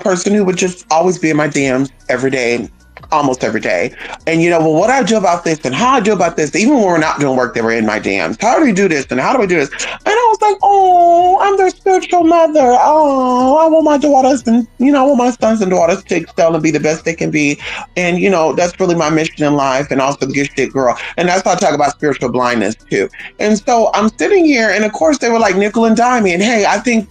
person who would just always be in my DMs every day, almost every day. And what I do about this and how I do about this, even when we're not doing work, they were in my DMs. How do we do this and how do we do this? And I was like, oh, I'm their spiritual mother. Oh, I want my daughters and, I want my sons and daughters to excel and be the best they can be. And, that's really my mission in life, and also the good shit girl. And that's how I talk about spiritual blindness too. And so I'm sitting here, and of course they were like nickel and diming. And hey, I think,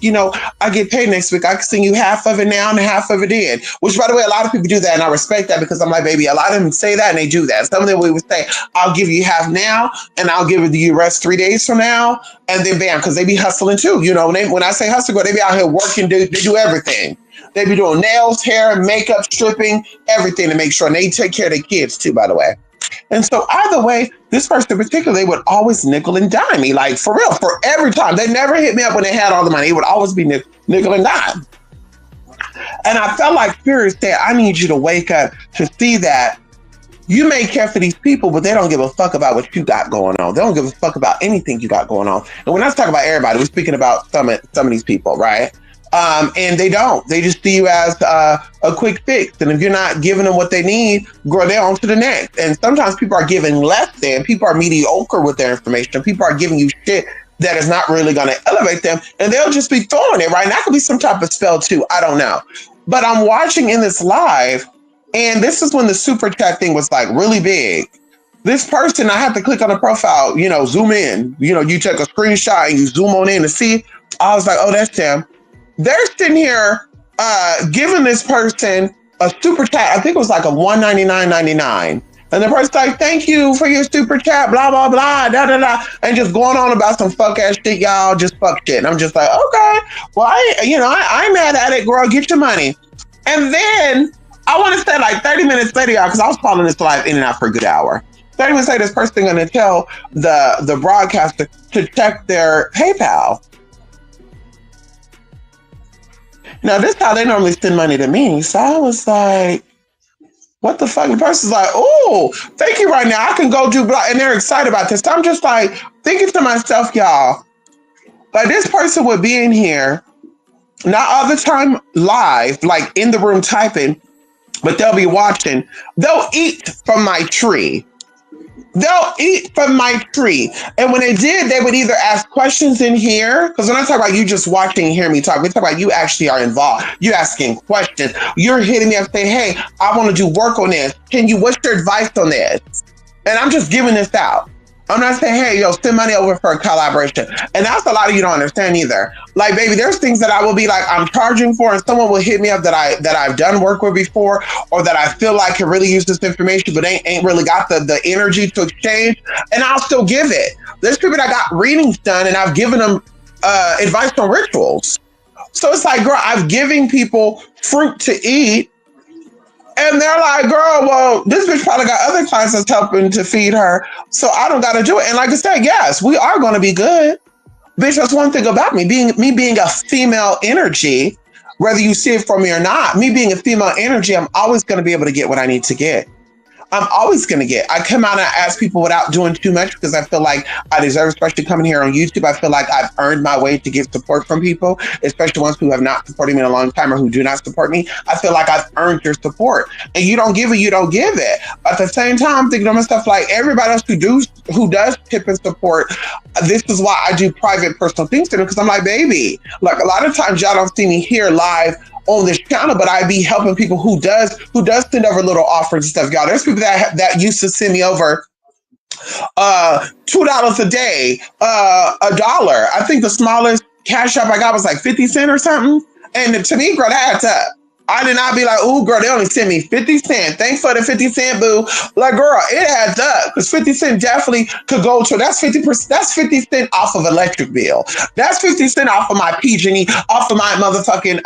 I get paid next week. I can send you half of it now and half of it in, which by the way, a lot of people do that. And I respect that because I'm like, baby, a lot of them say that and they do that. Some of them we would say, I'll give you half now and I'll give you rest 3 days from now. And then bam, because they be hustling too. When I say hustle, girl, they be out here working, they do everything. They be doing nails, hair, makeup, stripping, everything to make sure. And they take care of their kids too, by the way. And so either way, this person in particular, they would always nickel and dime me, like for real, for every time. They never hit me up when they had all the money. It would always be nickel and dime. And I felt like Spirit said, I need you to wake up to see that you may care for these people, but they don't give a fuck about what you got going on. They don't give a fuck about anything you got going on. And when I was talking about everybody, we're speaking about some of these people, right? And they don't. They just see you as a quick fix. And if you're not giving them what they need, girl, they're on to the next. And sometimes people are giving less than. People are mediocre with their information. People are giving you shit that is not really going to elevate them. And they'll just be throwing it, right? And that could be some type of spell too. I don't know. But I'm watching in this live, and this is when the super chat thing was like really big. This person, I have to click on the profile, zoom in. You take a screenshot and you zoom on in to see. I was like, oh, that's them. They're sitting here giving this person a super chat. I think it was like a $199.99. And the person's like, thank you for your super chat, blah, blah, blah, da, da, da. And just going on about some fuck ass shit, y'all, just fuck shit. And I'm just like, okay, well, I'm mad at it, girl, get your money. And then I want to say like 30 minutes later, y'all, because I was calling this live in and out for a good hour. 30 minutes later, this person going to tell the broadcaster to check their PayPal. Now, this is how they normally send money to me. So I was like, what the fuck? The person's like, oh, thank you right now. I can go do blah. And they're excited about this. So I'm just like thinking to myself, y'all, like this person would be in here, not all the time live, like in the room typing, but they'll be watching. They'll eat from my tree. They'll eat from my tree. And when they did, they would either ask questions in here. Because when I talk about you just watching and hearing me talk, we talk about you actually are involved. You're asking questions. You're hitting me up saying, hey, I want to do work on this. What's your advice on this? And I'm just giving this out. I'm not saying, hey, send money over for a collaboration. And that's a lot of you don't understand either. Like, baby, there's things that I will be like, I'm charging for, and someone will hit me up that I've done work with before, or that I feel like can really use this information, but ain't really got the energy to exchange, and I'll still give it. There's people that got readings done, and I've given them advice on rituals. So it's like, girl, I'm giving people fruit to eat. And they're like, girl, well, this bitch probably got other clients that's helping to feed her, so I don't got to do it. And like I said, yes, we are going to be good. Bitch, that's one thing about me being a female energy, whether you see it from me or not, me being a female energy, I'm always going to be able to get what I need to get. I'm always going to get. I come out and I ask people without doing too much because I feel like I deserve, especially coming here on YouTube. I feel like I've earned my way to get support from people, especially ones who have not supported me in a long time or who do not support me. I feel like I've earned your support. And you don't give it, you don't give it. At the same time, I'm thinking of myself like everybody else who does tip and support. This is why I do private personal things to them, because I'm like, baby, like a lot of times y'all don't see me here live on this channel, but I be helping people who does send over little offers and stuff, y'all. There's people that used to send me over $2 a day, $1. I think the smallest cash app I got was like 50 cents or something. And to me, girl, that adds up. I did not be like, ooh, girl, they only sent me 50 cents. Thanks for the 50 cent, boo. Like, girl, it adds up. Because 50 cent definitely could go to, that's 50%, that's 50 cent off of electric bill. That's 50 cent off of my PG&E, off of my motherfucking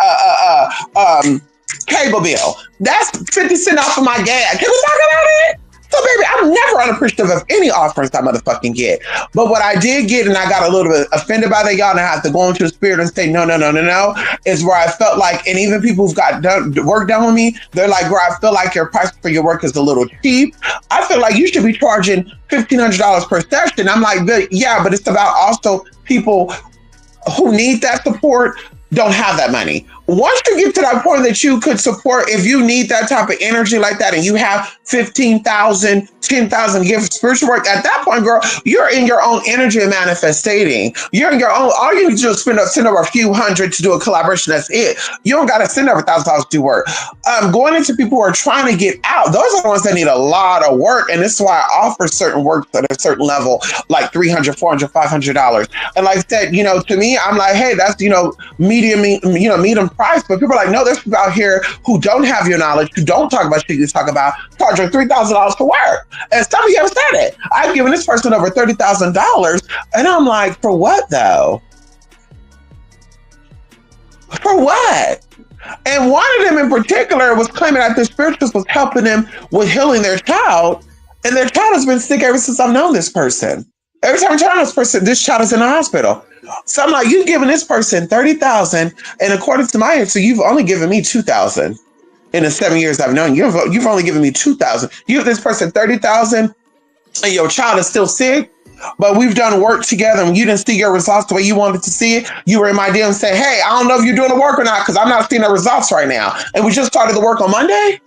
cable bill. That's 50 cent off of my gas. Can we talk about it? So, baby, I'm never unappreciative of any offerings I motherfucking get. But what I did get, and I got a little bit offended by that, y'all, and I have to go into the spirit and say, no, is where I felt like, and even people who've got work done with me, they're like, where I feel like your price for your work is a little cheap. I feel like you should be charging $1,500 per session. I'm like, but it's about also people who need that support don't have that money. Once you get to that point that you could support, if you need that type of energy like that and you have 15,000, 10,000 gifts spiritual work, at that point, girl, you're in your own energy and manifestating. You're in your own, all you need to do is send over a few hundred to do a collaboration. That's it. You don't got to send over $1,000 to do work. Going into people who are trying to get out, those are the ones that need a lot of work. And this is why I offer certain work at a certain level, like $300, $400, $500. And like I said, to me, I'm like, hey, that's, medium price. But people are like, no, there's people out here who don't have your knowledge, who don't talk about shit you talk about, charging $3,000 for work. And some of you have said it. I've given this person over $30,000, and I'm like, for what though? For what? And one of them in particular was claiming that the spiritualist was helping them with healing their child, and their child has been sick ever since I've known this person. Every time I turn on this person, this child is in the hospital. So I'm like, you've given this person $30,000, and according to my answer, you've only given me $2,000 in the 7 years I've known you. You've only given me $2,000. You give this person $30,000, and your child is still sick. But we've done work together, and you didn't see your results the way you wanted to see it. You were in my DM and say, hey, I don't know if you're doing the work or not because I'm not seeing the results right now. And we just started the work on Monday.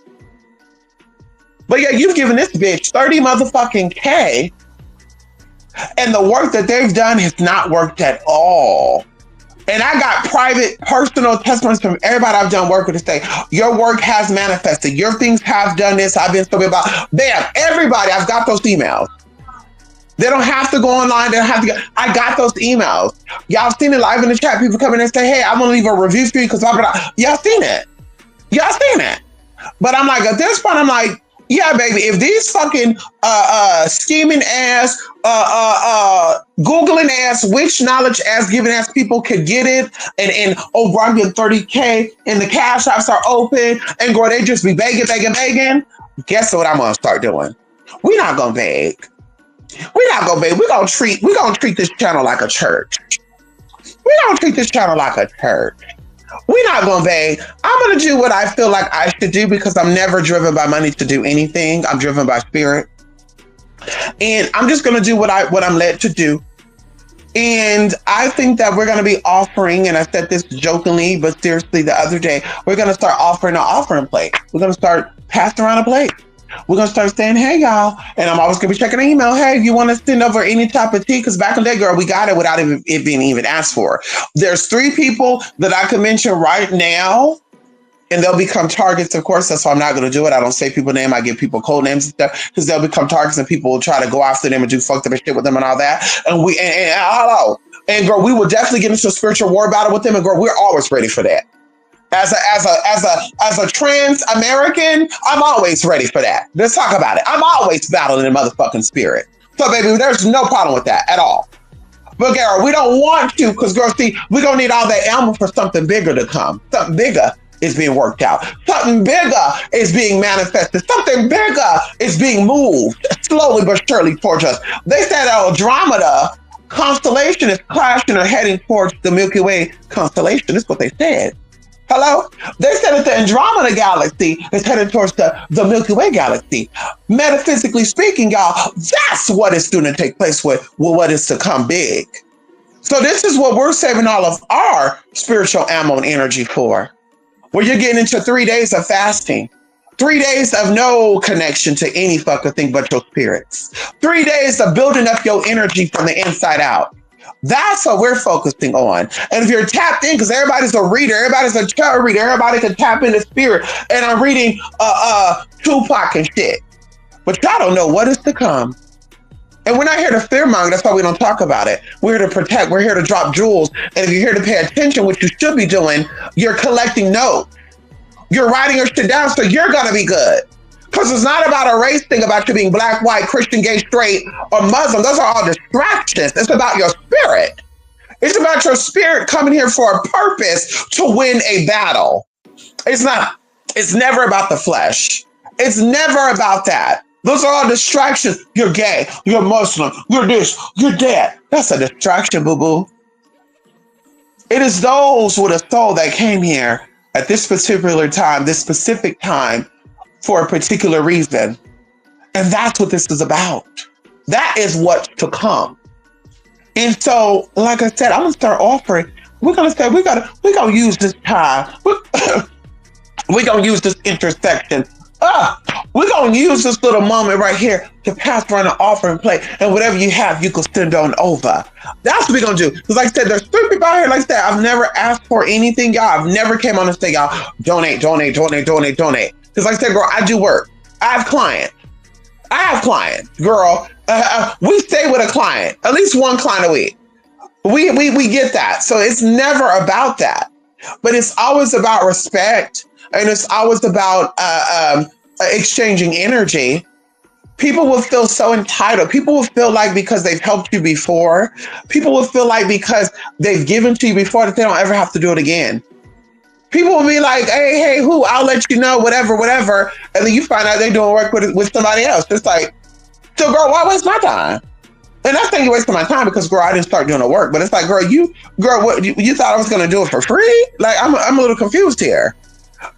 But yeah, you've given this bitch 30 motherfucking K. And the work that they've done has not worked at all. And I got private, personal testimonies from everybody I've done work with to say, your work has manifested. Your things have done this. I've been spoken about. Bam, everybody, I've got those emails. They don't have to go online. They don't have to go. I got those emails. Y'all seen it live in the chat. People come in and say, hey, I'm going to leave a review for you because y'all seen it. Y'all seen it. But I'm like, at this point, I'm like, yeah, baby, if these fucking scheming ass, Googling ass, witch knowledge ass, giving ass people could get it, and oh, bro, I'm getting 30K, and the cash apps are open, and girl, they just be begging. Guess what I'm gonna start doing? We're not gonna beg. We're not gonna beg. We're gonna treat this channel like a church. We're gonna treat this channel like a church. We're not going to beg. I'm going to do what I feel like I should do because I'm never driven by money to do anything. I'm driven by spirit. And I'm just going to do what I'm led to do. And I think that we're going to be offering, and I said this jokingly, but seriously the other day, we're going to start offering an offering plate. We're going to start passing around a plate. We're going to start saying, hey, y'all. And I'm always going to be checking an email. Hey, if you want to send over any type of tea, because back in the day, girl, we got it without it being even asked for. There's 3 people that I can mention right now, and they'll become targets, of course. That's why I'm not going to do it. I don't say people's name. I give people code names and stuff because they'll become targets and people will try to go after them and do fucked up shit with them and all that. And girl, we will definitely get into a spiritual war battle with them. And girl, we're always ready for that. As a trans American, I'm always ready for that. Let's talk about it. I'm always battling the motherfucking spirit. So baby, there's no problem with that at all. But girl, we don't want to, because girl, see, we're gonna need all that ammo for something bigger to come. Something bigger is being worked out. Something bigger is being manifested. Something bigger is being moved slowly but surely towards us. They said Andromeda constellation is clashing or heading towards the Milky Way constellation. That's what they said. Hello? They said that the Andromeda galaxy is headed towards the Milky Way galaxy. Metaphysically speaking, y'all, that's what is going to take place with what is to come big. So this is what we're saving all of our spiritual ammo and energy for. Where you're getting into 3 days of fasting. 3 days of no connection to any fucking thing but your spirits. 3 days of building up your energy from the inside out. That's what we're focusing on. And if you're tapped in, because everybody's a reader, everybody's a tarot reader, everybody can tap into spirit. And I'm reading Tupac and shit. But y'all don't know what is to come. And we're not here to fearmonger. That's why we don't talk about it. We're here to protect. We're here to drop jewels. And if you're here to pay attention, which you should be doing, you're collecting notes. You're writing your shit down, so you're going to be good. Because it's not about a race thing, about you being black, white, Christian, gay, straight, or Muslim. Those are all distractions. It's about your spirit. It's about your spirit coming here for a purpose to win a battle. It's never about the flesh. It's never about that. Those are all distractions. You're gay, you're Muslim, you're this, you're that. That's a distraction, boo-boo. It is those with a soul that came here at this particular time, this specific time, for a particular reason. And that's what this is about. That is what's to come. And so, like I said, I'm gonna start offering. We're gonna say we're gonna use this time. We're gonna use this intersection. We're gonna use this little moment right here to pass around an offering plate, and whatever you have, you can send on over. That's what we're gonna do. Because like I said, there's 3 people out here like that. I've never asked for anything, y'all. I've never came on and say, y'all, donate. Because like I said, girl, I do work. I have clients, girl. We stay with a client, at least one client a week. We get that. So it's never about that. But it's always about respect. And it's always about exchanging energy. People will feel so entitled. People will feel like because they've helped you before, people will feel like because they've given to you before that they don't ever have to do it again. People will be like, hey, who? I'll let you know, whatever. And then you find out they're doing work with somebody else. It's like, so girl, why waste my time? And not saying you're wasting my time because, girl, I didn't start doing the work. But it's like, girl, what, you thought I was going to do it for free? Like, I'm a little confused here.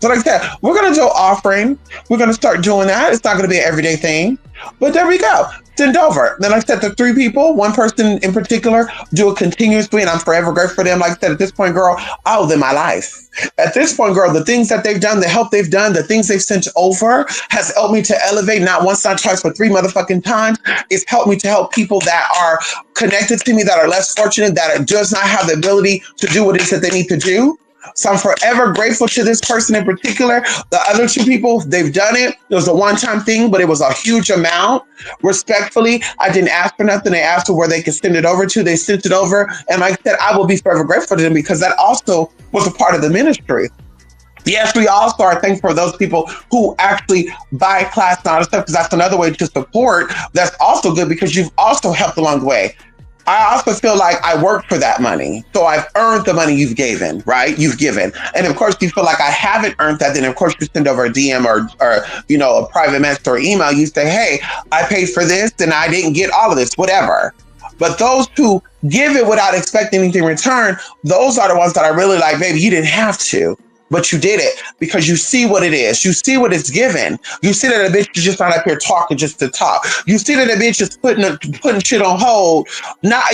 So like I said, we're going to do offering. We're going to start doing that. It's not going to be an everyday thing. But there we go. send over. Then I said the three people, one person in particular, do it continuously, and I'm forever grateful for them. Like I said, at this point, girl, I owe them my life. At this point, girl, the things that they've done, the help they've done, the things they've sent over has helped me to elevate not once, not twice, but three motherfucking times. It's helped me to help people that are connected to me, that are less fortunate, that does not have the ability to do what it is that they need to do. So I'm forever grateful to this person in particular. The other two people, they've done it. It was a one-time thing, but it was a huge amount. Respectfully, I didn't ask for nothing. They asked for where they could send it over to. They sent it over. And like I said, I will be forever grateful to them because that also was a part of the ministry. Yes, we also are thankful for those people who actually buy class and all that stuff because that's another way to support. That's also good because you've also helped along the way. I also feel like I worked for that money. So I've earned the money you've given, right? You've given. And of course, you feel like I haven't earned that. Then of course you send over a DM or a private message or email. You say, hey, I paid for this and I didn't get all of this, whatever. But those who give it without expecting anything in return, those are the ones that I really like, baby, you didn't have to. But you did it because you see what it is. You see what it's given. You see that a bitch is just not up here talking just to talk. You see that a bitch is putting shit on hold. Not,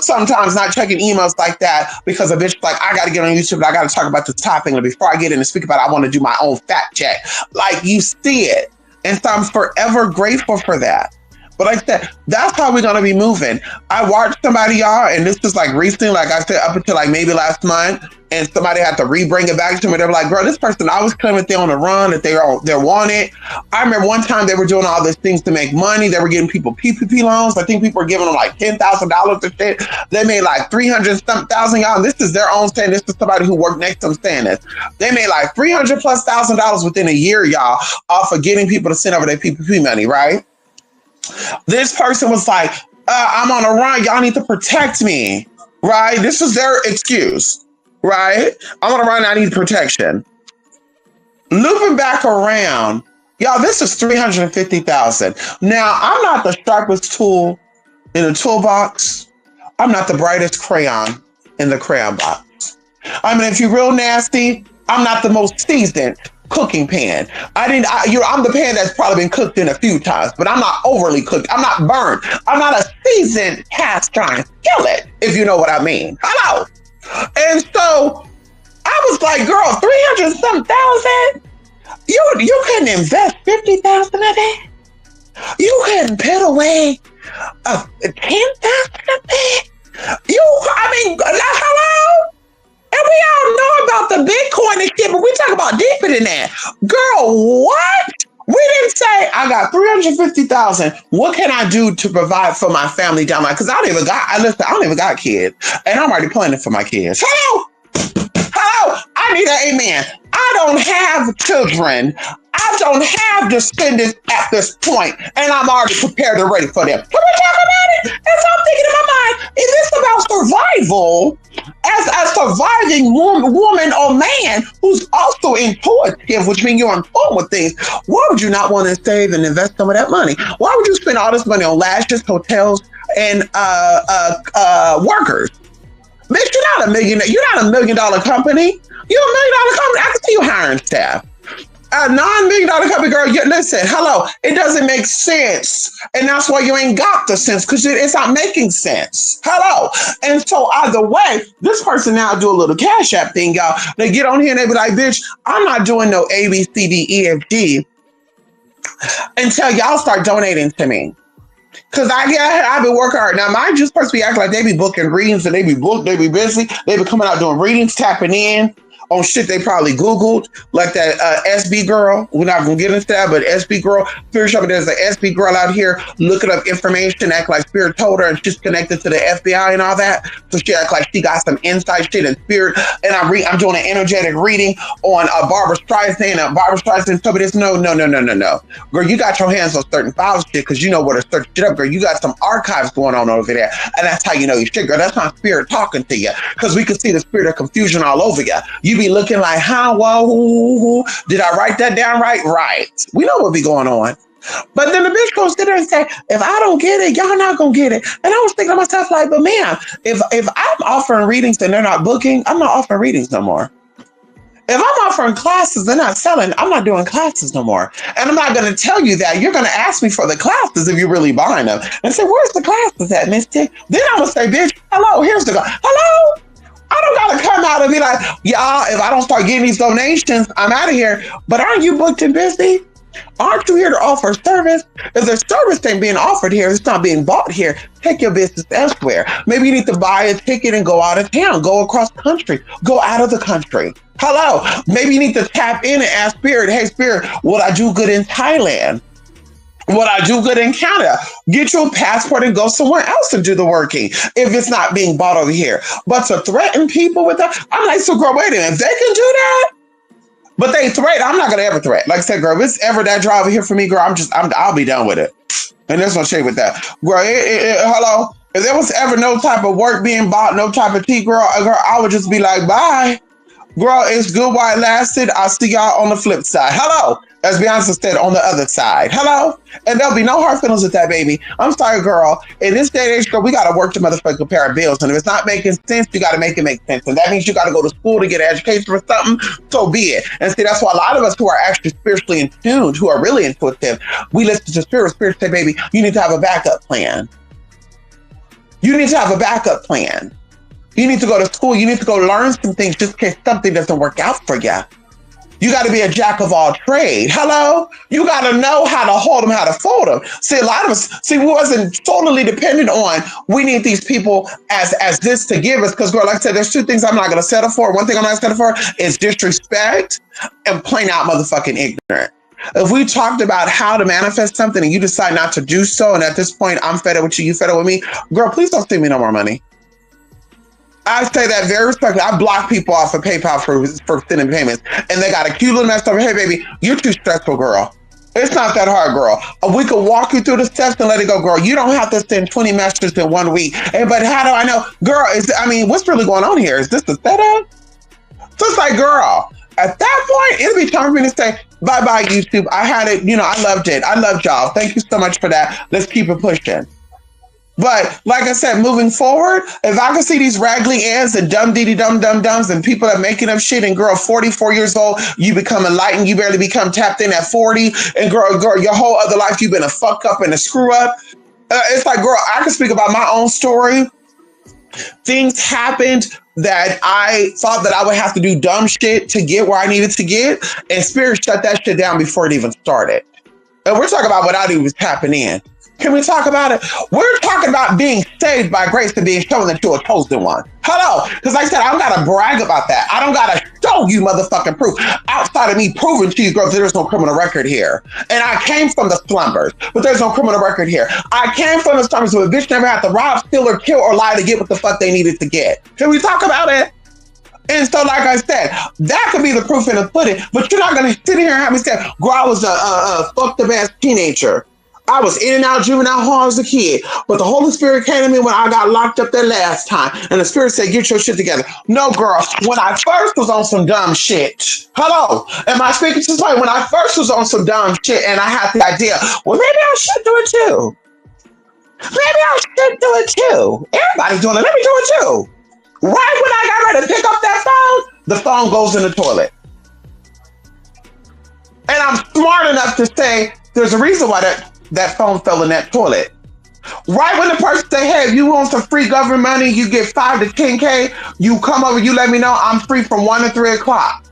sometimes not checking emails like that because a bitch like, I got to get on YouTube and I got to talk about this topic. And before I get in and speak about it, I want to do my own fact check. Like you see it. And so I'm forever grateful for that. But like I said, that's how we're going to be moving. I watched somebody, y'all, and this was like recently, like I said, up until like maybe last month, and somebody had to re-bring it back to me. They were like, girl, this person always claiming that they're on the run, that they're wanted. I remember one time they were doing all these things to make money. They were giving people PPP loans. I think people were giving them like $10,000 and shit. They made like 300,000, y'all. And this is their own saying. This is somebody who worked next to them saying this. They made like $300,000+ within a year, y'all, off of getting people to send over their PPP money, right? This person was like, I'm on a run. Y'all need to protect me, right? This was their excuse, right? I'm on a run. I need protection. Looping back around, y'all, this is 350,000. Now, I'm not the sharpest tool in the toolbox. I'm not the brightest crayon in the crayon box. I mean, if you're real nasty, I'm not the most seasoned cooking pan. I'm the pan that's probably been cooked in a few times, but I'm not overly cooked. I'm not burnt. I'm not a seasoned cast iron skillet, if you know what I mean. Hello. And so I was like, girl, 300-some thousand? You couldn't invest 50,000 of that? You couldn't put away 10,000 of that? Hello? And we all know about the Bitcoin and shit, but we talk about deeper than that. Girl, what? We didn't say, I got 350,000. What can I do to provide for my family down the line? Because I don't even got kids. And I'm already planning for my kids. Hello? I need an amen. I don't have children. I don't have descendants at this point, and I'm already prepared and ready for them. Can we talk about it? And so I'm thinking in my mind, is this about survival as a surviving woman or man who's also intuitive, which means you're informed with things? Why would you not want to save and invest some of that money? Why would you spend all this money on lashes, hotels, and workers? Bitch, you're not $1 million company. You're $1 million company. I can see you hiring staff. A $9 million company, girl, listen, hello, it doesn't make sense. And that's why you ain't got the sense, because it's not making sense. Hello. And so either way, this person now do a little Cash App thing, y'all. They get on here and they be like, bitch, I'm not doing no A, B, C, D, E, F, G until y'all start donating to me. Because I've been working hard. Now, mind you, supposed to be acting like they be booking readings and they be booked, they be busy. They be coming out doing readings, tapping in on shit they probably Googled, like that SB girl. We're not going to get into that, but SB girl, Spirit Shopper, there's an SB girl out here looking up information, act like Spirit told her, and she's connected to the FBI and all that. So she act like she got some inside shit in Spirit. And I'm doing an energetic reading on Barbara Streisand. Barbara Streisand told me this. No. Girl, you got your hands on certain files shit because you know where to search shit up, girl. You got some archives going on over there. And that's how you know your shit, girl. That's not Spirit talking to you, because we can see the spirit of confusion all over you. You be looking like, how, whoa, who, did I write that down right? Right. We know what be going on. But then the bitch goes sit there and say, if I don't get it, y'all not gonna get it. And I was thinking to myself, like, but ma'am, if I'm offering readings and they're not booking, I'm not offering readings no more. If I'm offering classes, they're not selling, I'm not doing classes no more. And I'm not going to tell you that. You're going to ask me for the classes if you're really buying them. And say, where's the classes at, Misty? Then I'm going to say, bitch, hello, here's the hello. I don't got to come out and be like, y'all, if I don't start getting these donations, I'm out of here. But aren't you booked and busy? Aren't you here to offer service? If the service ain't being offered here, it's not being bought here, take your business elsewhere. Maybe you need to buy a ticket and go out of town, go across the country, go out of the country. Hello. Maybe you need to tap in and ask Spirit, hey, Spirit, would I do good in Thailand? Would I do good in Canada? Get you a passport and go somewhere else and do the working if it's not being bought over here. But to threaten people with that, I'm like, so girl, wait a minute, if they can do that, but they threat. I'm not gonna ever threat. Like I said, girl, if it's ever that driver here for me, girl, I'll be done with it. And there's no shade with that, girl. Hello, if there was ever no type of work being bought, no type of tea, girl, I would just be like, bye, girl. It's good while it lasted. I'll see y'all on the flip side. Hello, as Beyonce said, on the other side. Hello, and there'll be no hard feelings with that, baby. I'm sorry, girl. In this day and age, girl, we gotta work to motherfucking pay our bills, and if it's not making sense, you gotta make it make sense, and that means you gotta go to school to get an education for something. So be it. And see, that's why a lot of us who are actually spiritually in tune, who are really intuitive, we listen to spirit. Spirit say, baby, you need to have a backup plan. You need to have a backup plan. You need to go to school. You need to go learn some things just in case something doesn't work out for you. You got to be a jack of all trade. Hello? You got to know how to hold them, how to fold them. See, a lot of us, we wasn't totally dependent on, we need these people as this to give us. Because, girl, like I said, there's two things I'm not going to settle for. One thing I'm not settle for is disrespect and plain out motherfucking ignorant. If we talked about how to manifest something and you decide not to do so, and at this point, I'm fed up with you, you fed up with me, girl, please don't send me no more money. I say that very respectfully. I block people off of PayPal for sending payments. And they got a cute little message over, hey, baby, you're too stressful, girl. It's not that hard, girl. We could walk you through the steps and let it go, girl. You don't have to send 20 messages in 1 week. But how do I know? Girl, what's really going on here? Is this the setup? So it's like, girl, at that point, it'll be time for me to say, bye-bye, YouTube. I had it. I loved it. I loved y'all. Thank you so much for that. Let's keep it pushing. But like I said, moving forward, if I can see these raggly ants and dum-dums and people that are making up shit, and girl, 44 years old, you become enlightened, you barely become tapped in at 40, and girl, your whole other life, you've been a fuck up and a screw up. It's like, girl, I can speak about my own story. Things happened that I thought that I would have to do dumb shit to get where I needed to get, and Spirit shut that shit down before it even started. And we're talking about without even tapping in. Can we talk about it? We're talking about being saved by grace and being shown that you're a chosen one. Hello. Because like I said, I don't got to brag about that. I don't got to show you motherfucking proof. Outside of me proving to you, girls, there's no criminal record here. And I came from the slumbers, but there's no criminal record here. I came from the slumbers where a bitch never had to rob, steal, or kill, or lie to get what the fuck they needed to get. Can we talk about it? And so, like I said, that could be the proof in the pudding, but you're not going to sit here and have me say, girl, I was a fucked up ass teenager. I was in and out juvenile hall as a kid, but the Holy Spirit came to me when I got locked up that last time, and the Spirit said, get your shit together. No, girl, when I first was on some dumb shit, hello, am I speaking to somebody? When I first was on some dumb shit and I had the idea, well, maybe I should do it too. Maybe I should do it too. Everybody's doing it. Let me do it too. Right when I got ready to pick up that phone, the phone goes in the toilet. And I'm smart enough to say, there's a reason why that phone fell in that toilet. Right when the person say, hey, if you want some free government money, you get 5 to 10K, you come over, you let me know, I'm free from 1 to 3 o'clock.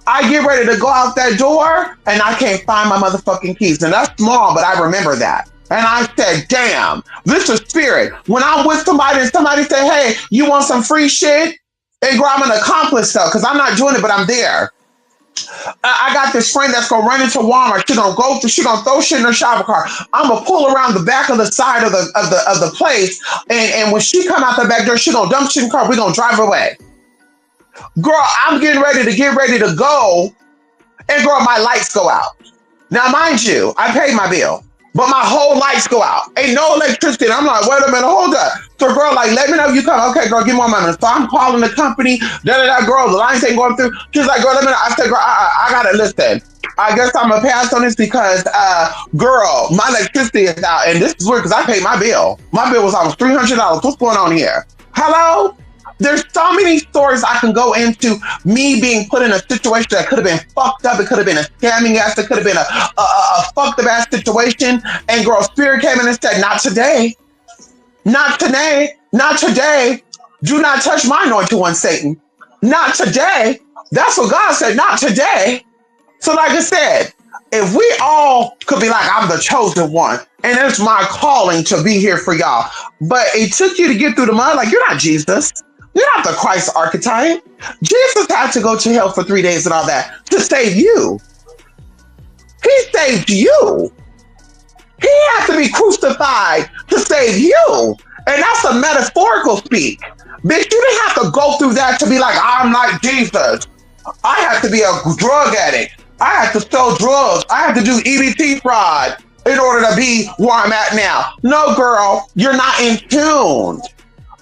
I get ready to go out that door and I can't find my motherfucking keys. And that's small, but I remember that. And I said, damn, this is Spirit. When I'm with somebody and somebody say, hey, you want some free shit? And girl, I'm an accomplice though, because I'm not doing it, but I'm there. I got this friend that's gonna run into Walmart. She gonna throw shit in her shopping cart. I'm gonna pull around the back of the side of the place, and when she come out the back door, she gonna dump shit in the car. We gonna drive away. Girl, I'm getting ready to go, and girl, my lights go out. Now, mind you, I paid my bill, but my whole lights go out. Ain't no electricity. And I'm like, wait a minute, hold up. So girl, like, let me know if you come. Okay, girl, give me more money. So I'm calling the company. Girl, the lines ain't going through. She's like, girl, let me know. I said, girl, I gotta listen. I guess I'm gonna pass on this because, girl, my electricity is out. And this is weird because I paid my bill. My bill was almost $300. What's going on here? Hello? There's so many stories I can go into. Me being put in a situation that could have been fucked up. It could have been a scamming ass. It could have been a fucked up ass situation. And girl, spirit came in and said, "Not today. Not today. Not today. Do not touch my anointed one, Satan. Not today." That's what God said. Not today. So, like I said, if we all could be like, I'm the chosen one, and it's my calling to be here for y'all, but it took you to get through the mud, like you're not Jesus. You're not the Christ archetype. Jesus had to go to hell for 3 days and all that to save you. He saved you. He had to be crucified to save you. And that's a metaphorical speak. Bitch, you didn't have to go through that to be like, I'm like Jesus. I have to be a drug addict. I have to sell drugs. I have to do EBT fraud in order to be where I'm at now. No, girl, you're not in tune.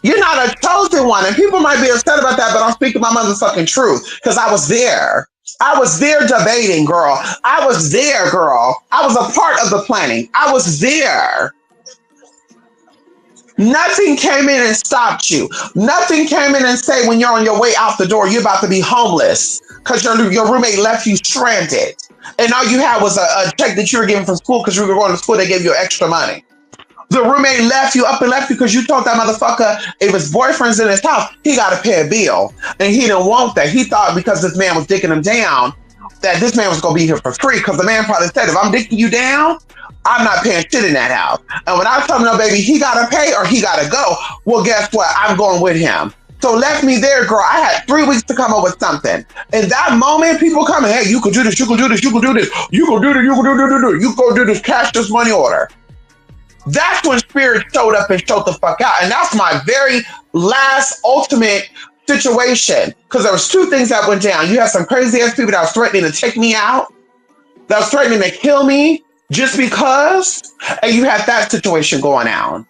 You're not a chosen one. And people might be upset about that, but I'm speaking my motherfucking truth because I was there. I was there debating, girl. I was there, girl. I was a part of the planning. I was there. Nothing came in and stopped you. Nothing came in and say when you're on your way out the door, you're about to be homeless because your roommate left you stranded. And all you had was a check that you were getting from school because you were going to school. They gave you extra money. The roommate left you up and left you because you told that motherfucker if his boyfriend's in his house, he got to pay a bill. And he didn't want that. He thought because this man was dicking him down, that this man was going to be here for free because the man probably said, if I'm dicking you down, I'm not paying shit in that house. And when I told him, no, baby, he got to pay or he got to go, well, guess what? I'm going with him. So left me there, girl. I had 3 weeks to come up with something. In that moment, people coming, hey, you can do this, you can do this, you can do this, you can do this, you can do this, you can do this, cash this money order. That's when spirit showed up and showed the fuck out. And that's my very last ultimate situation. Because there was 2 things that went down. You have some crazy ass people that was threatening to take me out, that was threatening to kill me just because, and you had that situation going on.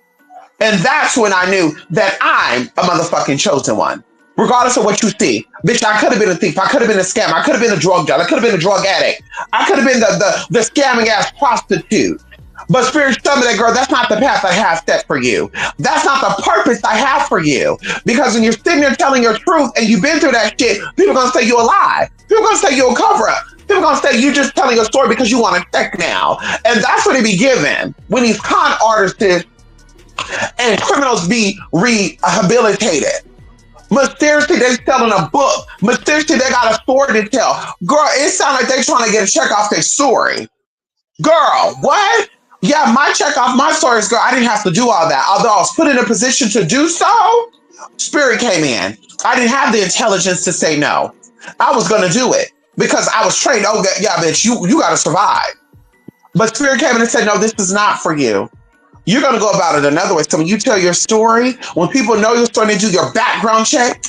And that's when I knew that I'm a motherfucking chosen one. Regardless of what you see. Bitch, I could have been a thief. I could have been a scammer. I could have been a drug dealer. I could have been a drug addict. I could have been the scamming ass prostitute. But spirit showed me that, girl, that's not the path I have set for you. That's not the purpose I have for you. Because when you're sitting there telling your truth and you've been through that shit, people are going to say you're a lie. People are going to say you're a cover-up. People are going to say you're just telling a story because you want to check now. And that's what they be given when these con artists and criminals be rehabilitated. Mysteriously, they selling a book. Mysteriously, they got a story to tell. Girl, it sounds like they trying to get a check off their story. Girl, what? Yeah, my check off my stories, girl, I didn't have to do all that. Although I was put in a position to do so, spirit came in. I didn't have the intelligence to say no. I was going to do it because I was trained. Oh, yeah, bitch, you got to survive. But spirit came in and said, no, this is not for you. You're going to go about it another way. So when you tell your story, when people know your story, they do your background check,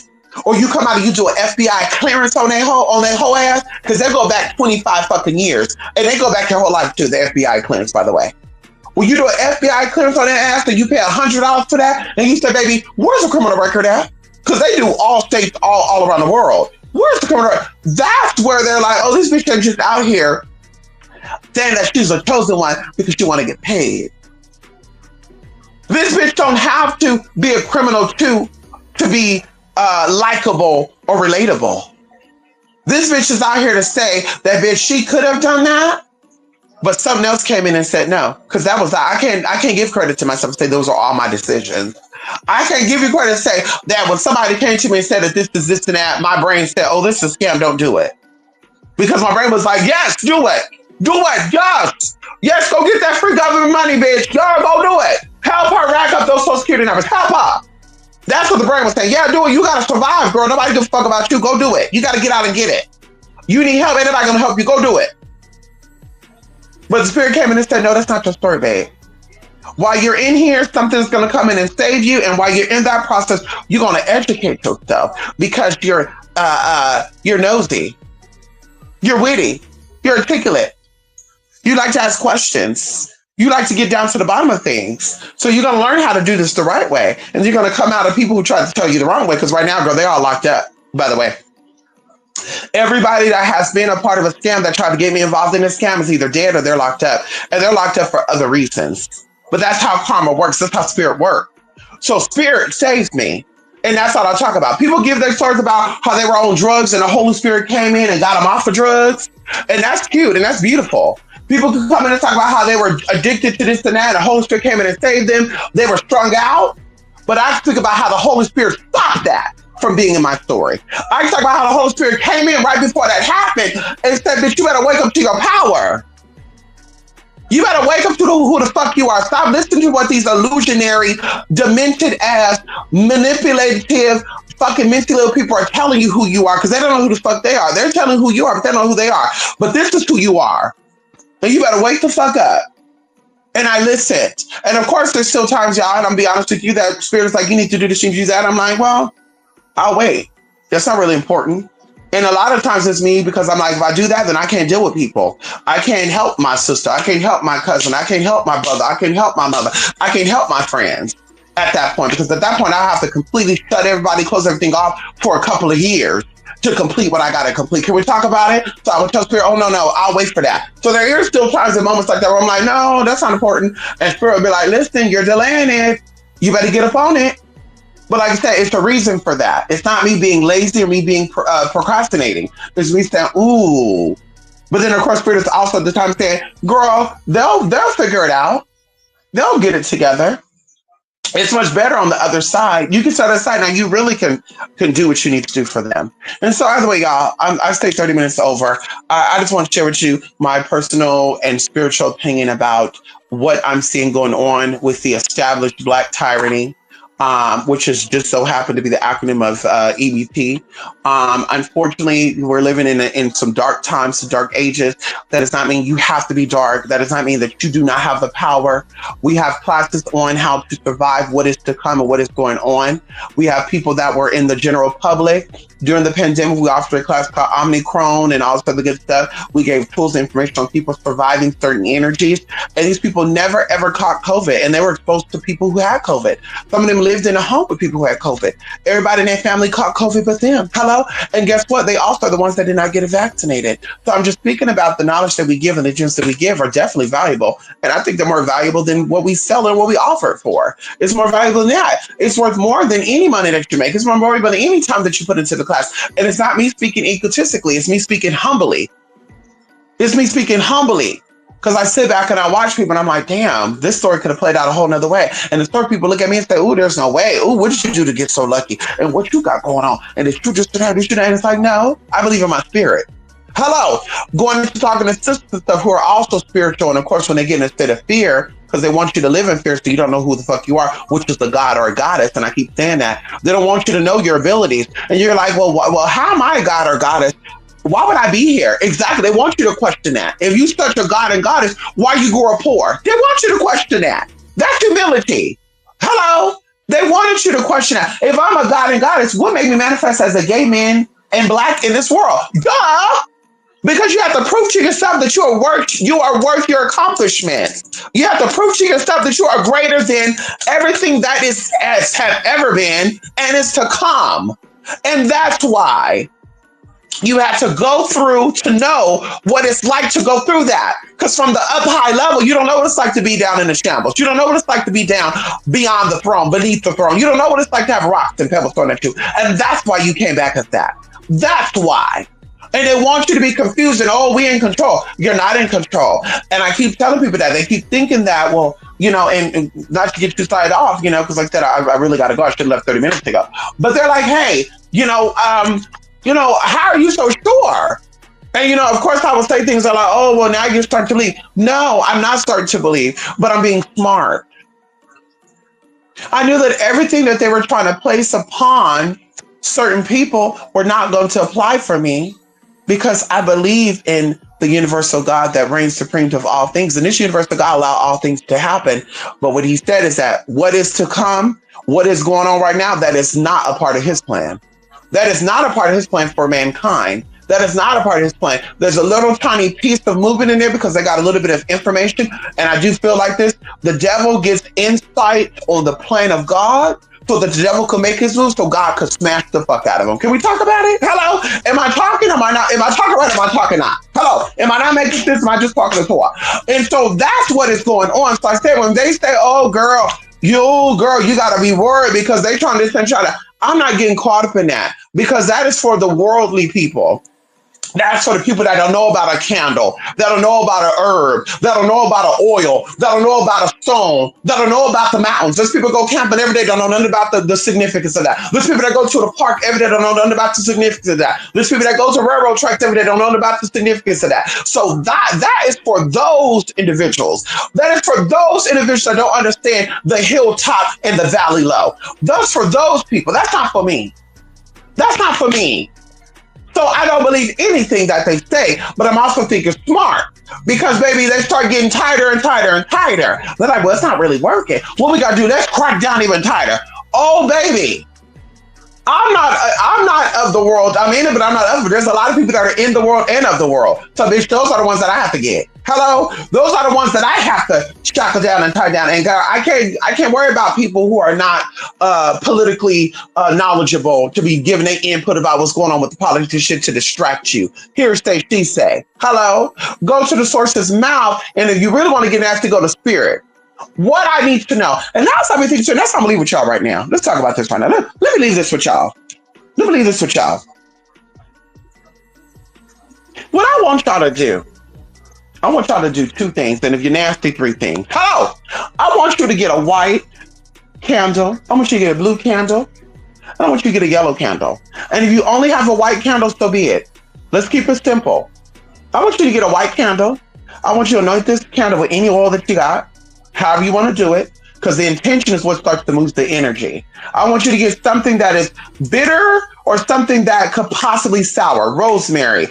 or you come out and you do an FBI clearance on their whole ass, because they go back 25 fucking years. And they go back their whole life to the FBI clearance, by the way. When you do an FBI clearance on their ass and you pay $100 for that, and you say, baby, where's the criminal record at? Because they do all states all around the world. Where's the criminal record? That's where they're like, oh, this bitch is just out here saying that she's a chosen one because she want to get paid. This bitch don't have to be a criminal to be likable or relatable. This bitch is out here to say that bitch, she could have done that, but something else came in and said no. Because that was, I can't give credit to myself and say those are all my decisions. I can't give you credit to say that when somebody came to me and said that this is this and that, my brain said, oh, this is a scam, don't do it. Because my brain was like, yes, do it. Do it, yes. Yes, go get that free government money, bitch. Y'all go do it. Help her rack up those Social Security numbers. Help her. That's what the brain was saying. Yeah, do it. You got to survive, girl. Nobody gives a fuck about you. Go do it. You got to get out and get it. You need help. Ain't nobody going to help you. Go do it. But the spirit came in and said, no, that's not your story, babe. While you're in here, something's going to come in and save you. And while you're in that process, you're going to educate yourself because you're nosy. You're witty. You're articulate. You like to ask questions. You like to get down to the bottom of things. So you're going to learn how to do this the right way. And you're going to come out of people who try to tell you the wrong way. Because right now, girl, they're all locked up, by the way. Everybody that has been a part of a scam that tried to get me involved in a scam is either dead or they're locked up. And they're locked up for other reasons. But that's how karma works. That's how spirit works. So spirit saves me. And that's all I talk about. People give their stories about how they were on drugs and the Holy Spirit came in and got them off of drugs. And that's cute and that's beautiful. People can come in and talk about how they were addicted to this and that, and the Holy Spirit came in and saved them. They were strung out. But I speak about how the Holy Spirit stopped that from being in my story. I talk about how the Holy Spirit came in right before that happened and said that you better wake up to your power. You better wake up to who the fuck you are. Stop listening to what these illusionary, demented ass, manipulative, fucking mentally ill people are telling you who you are, because they don't know who the fuck they are. They're telling who you are, but they don't know who they are. But this is who you are. And you better wake the fuck up. And I listen. And of course, there's still times, y'all, and I'm be honest with you, that Spirit's like, you need to do this, you need to do that. I'm like, well, I'll wait. That's not really important. And a lot of times it's me, because I'm like, if I do that, then I can't deal with people. I can't help my sister. I can't help my cousin. I can't help my brother. I can't help my mother. I can't help my friends at that point, because at that point I have to completely shut everybody, close everything off for a couple of years to complete what I got to complete. Can we talk about it? So I would tell Spirit, oh, no, I'll wait for that. So there are still times and moments like that where I'm like, no, that's not important. And Spirit would be like, listen, you're delaying it. You better get up on it. But like I said, it's a reason for that. It's not me being lazy or me being procrastinating. It's me saying, ooh. But then, of course, Spirit is also at the time saying, girl, they'll figure it out. They'll get it together. It's much better on the other side. You can set aside now. You really can do what you need to do for them. And so, either way, y'all, I stayed 30 minutes over. I just want to share with you my personal and spiritual opinion about what I'm seeing going on with the established Black tyranny, which is just so happened to be the acronym of EBT. Unfortunately, we're living in some dark times, some dark ages. That does not mean you have to be dark. That does not mean that you do not have the power. We have classes on how to survive what is to come and what is going on. We have people that were in the general public. During the pandemic, we offered a class called Omicron and all this other good stuff. We gave tools and information on people surviving certain energies. And these people never, ever caught COVID. And they were exposed to people who had COVID. Some of them lived in a home with people who had COVID. Everybody in their family caught COVID but them. Hello? And guess what? They also are the ones that did not get vaccinated. So I'm just speaking about the knowledge that we give, and the gems that we give are definitely valuable. And I think they're more valuable than what we sell and what we offer it for. It's more valuable than that. It's worth more than any money that you make. It's more valuable than any time that you put into the class. And it's not me speaking egotistically. It's me speaking humbly. It's me speaking humbly. Because I sit back and I watch people and I'm like, damn, this story could have played out a whole nother way. And the story people look at me and say, ooh, there's no way. Ooh, what did you do to get so lucky? And what you got going on? And did you just have this? And it's like, no, I believe in my spirit. Hello. Going into talking to sisters and stuff who are also spiritual. And of course, when they get in a state of fear, because they want you to live in fear so you don't know who the fuck you are, which is a god or a goddess. And I keep saying that. They don't want you to know your abilities. And you're like, well, how am I a god or goddess? Why would I be here? Exactly. They want you to question that. If you such a god and goddess, why you grew up poor? They want you to question that. That's humility. Hello? They wanted you to question that. If I'm a god and goddess, what made me manifest as a gay man and Black in this world? Duh! Because you have to prove to yourself that you are worth your accomplishments. You have to prove to yourself that you are greater than everything that have ever been and is to come. And that's why you have to go through to know what it's like to go through that. Because from the up high level, you don't know what it's like to be down in the shambles. You don't know what it's like to be down beyond the throne, beneath the throne. You don't know what it's like to have rocks and pebbles thrown at you. And that's why you came back as that. That's why. And they want you to be confused and, oh, we in control. You're not in control. And I keep telling people that. They keep thinking that, well, you know, and not to get too side off, you know, because like I said, I really got to go. I should have left 30 minutes ago. But they're like, hey, how are you so sure? And, you know, of course, I will say things like, oh, well, now you're starting to believe. No, I'm not starting to believe, but I'm being smart. I knew that everything that they were trying to place upon certain people were not going to apply for me, because I believe in the universal God that reigns supreme of all things. And this universal God allowed all things to happen. But what he said is that what is to come, what is going on right now, that is not a part of his plan. That is not a part of his plan for mankind. That is not a part of his plan. There's a little tiny piece of movement in there because they got a little bit of information. And I do feel like this. The devil gets insight on the plan of God so that the devil can make his move so God could smash the fuck out of him. Can we talk about it? Hello? Am I talking? Am I not? Am I talking right? Am I talking not? Hello? Am I not making sense? Am I just talking to talk? And so that's what is going on. So I said, when they say, oh, girl, you got to be worried because they trying to. I'm not getting caught up in that because that is for the worldly people. That's for the people that don't know about a candle, that don't know about a herb, that don't know about an oil, that don't know about a stone, that don't know about the mountains. There's people go camping every day, don't know nothing about the significance of that. There's people that go to the park every day, don't know nothing about the significance of that. There's people that go to railroad tracks every day, don't know nothing about the significance of that. So that is for those individuals. That is for those individuals that don't understand the hilltop and the valley low. That's for those people. That's not for me. That's not for me. So I don't believe anything that they say, but I'm also thinking smart because baby, they start getting tighter and tighter and tighter. They're like, well, it's not really working. What we gotta do? Let's crack down even tighter. Oh, baby, I'm not of the world. I'm in it, but I'm not of it. There's a lot of people that are in the world and of the world. So bitch, those are the ones that I have to get. Hello, those are the ones that I have to shackle down and tie down. And God, I can't worry about people who are not politically knowledgeable to be giving their input about what's going on with the politics shit to distract you. Here say she say. Hello, go to the source's mouth, and if you really want to get nasty, go to spirit. What I need to know, and that's how I'm thinking. That's how I'm gonna leave with y'all right now. Let's talk about this right now. Let me leave this with y'all. Let me leave this with y'all. What I want y'all to do two things, and if you're nasty, three things. Hello, I want you to get a white candle. I want you to get a blue candle. I want you to get a yellow candle. And if you only have a white candle, so be it. Let's keep it simple. I want you to get a white candle. I want you to anoint this candle with any oil that you got, however you want to do it, because the intention is what starts to move the energy. I want you to get something that is bitter or something that could possibly sour. Rosemary,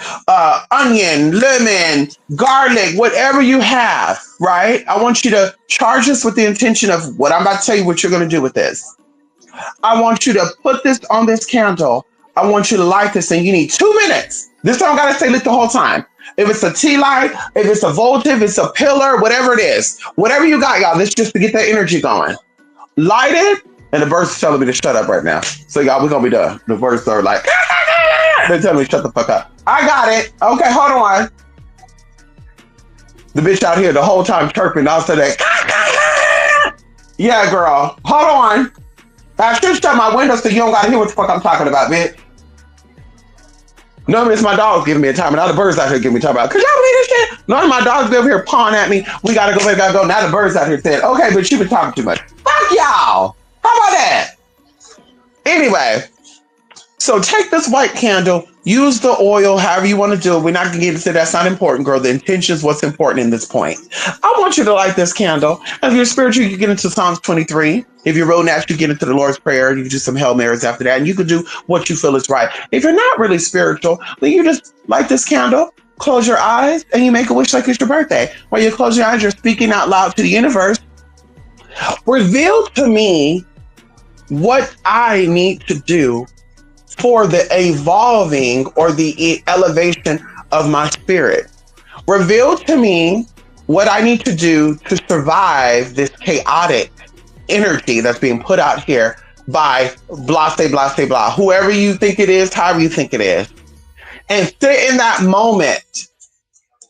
onion, lemon, garlic, whatever you have, right? I want you to charge this with the intention of what I'm about to tell you what you're going to do with this. I want you to put this on this candle. I want you to light this, and you need 2 minutes. This don't gotta stay lit the whole time. If it's a tea light, if it's a voltage, if it's a pillar, whatever it is, whatever you got, y'all, this just to get that energy going. Light it, and the birds are telling me to shut up right now. So y'all, we're gonna be done. The birds are like, they're telling me to shut the fuck up. I got it. Okay, hold on. The bitch out here the whole time chirping, all of a sudden, yeah, girl, hold on. I should shut my window so you don't gotta hear what the fuck I'm talking about, bitch. No, it's my dog's giving me a time, and now the birds out here giving me a time about. Could y'all believe this shit? None of my dogs be over here pawing at me. We gotta go, we gotta go. Now the birds out here saying, okay, but she been talking too much. Fuck y'all. How about that? Anyway, so take this white candle, use the oil, however you want to do it. We're not going to get into that's not important, girl. The intention is what's important in this point. I want you to light this candle. If you're spiritual, you get into Psalms 23. If you're real natural, you get into the Lord's Prayer. You can do some Hail Marys after that, and you can do what you feel is right. If you're not really spiritual, then you just light this candle, close your eyes, and you make a wish like it's your birthday. While you close your eyes, you're speaking out loud to the universe. Reveal to me what I need to do for the evolving or the elevation of my spirit. Reveal to me what I need to do to survive this chaotic energy that's being put out here by blah, say, blah, say, blah, whoever you think it is, however you think it is. And sit in that moment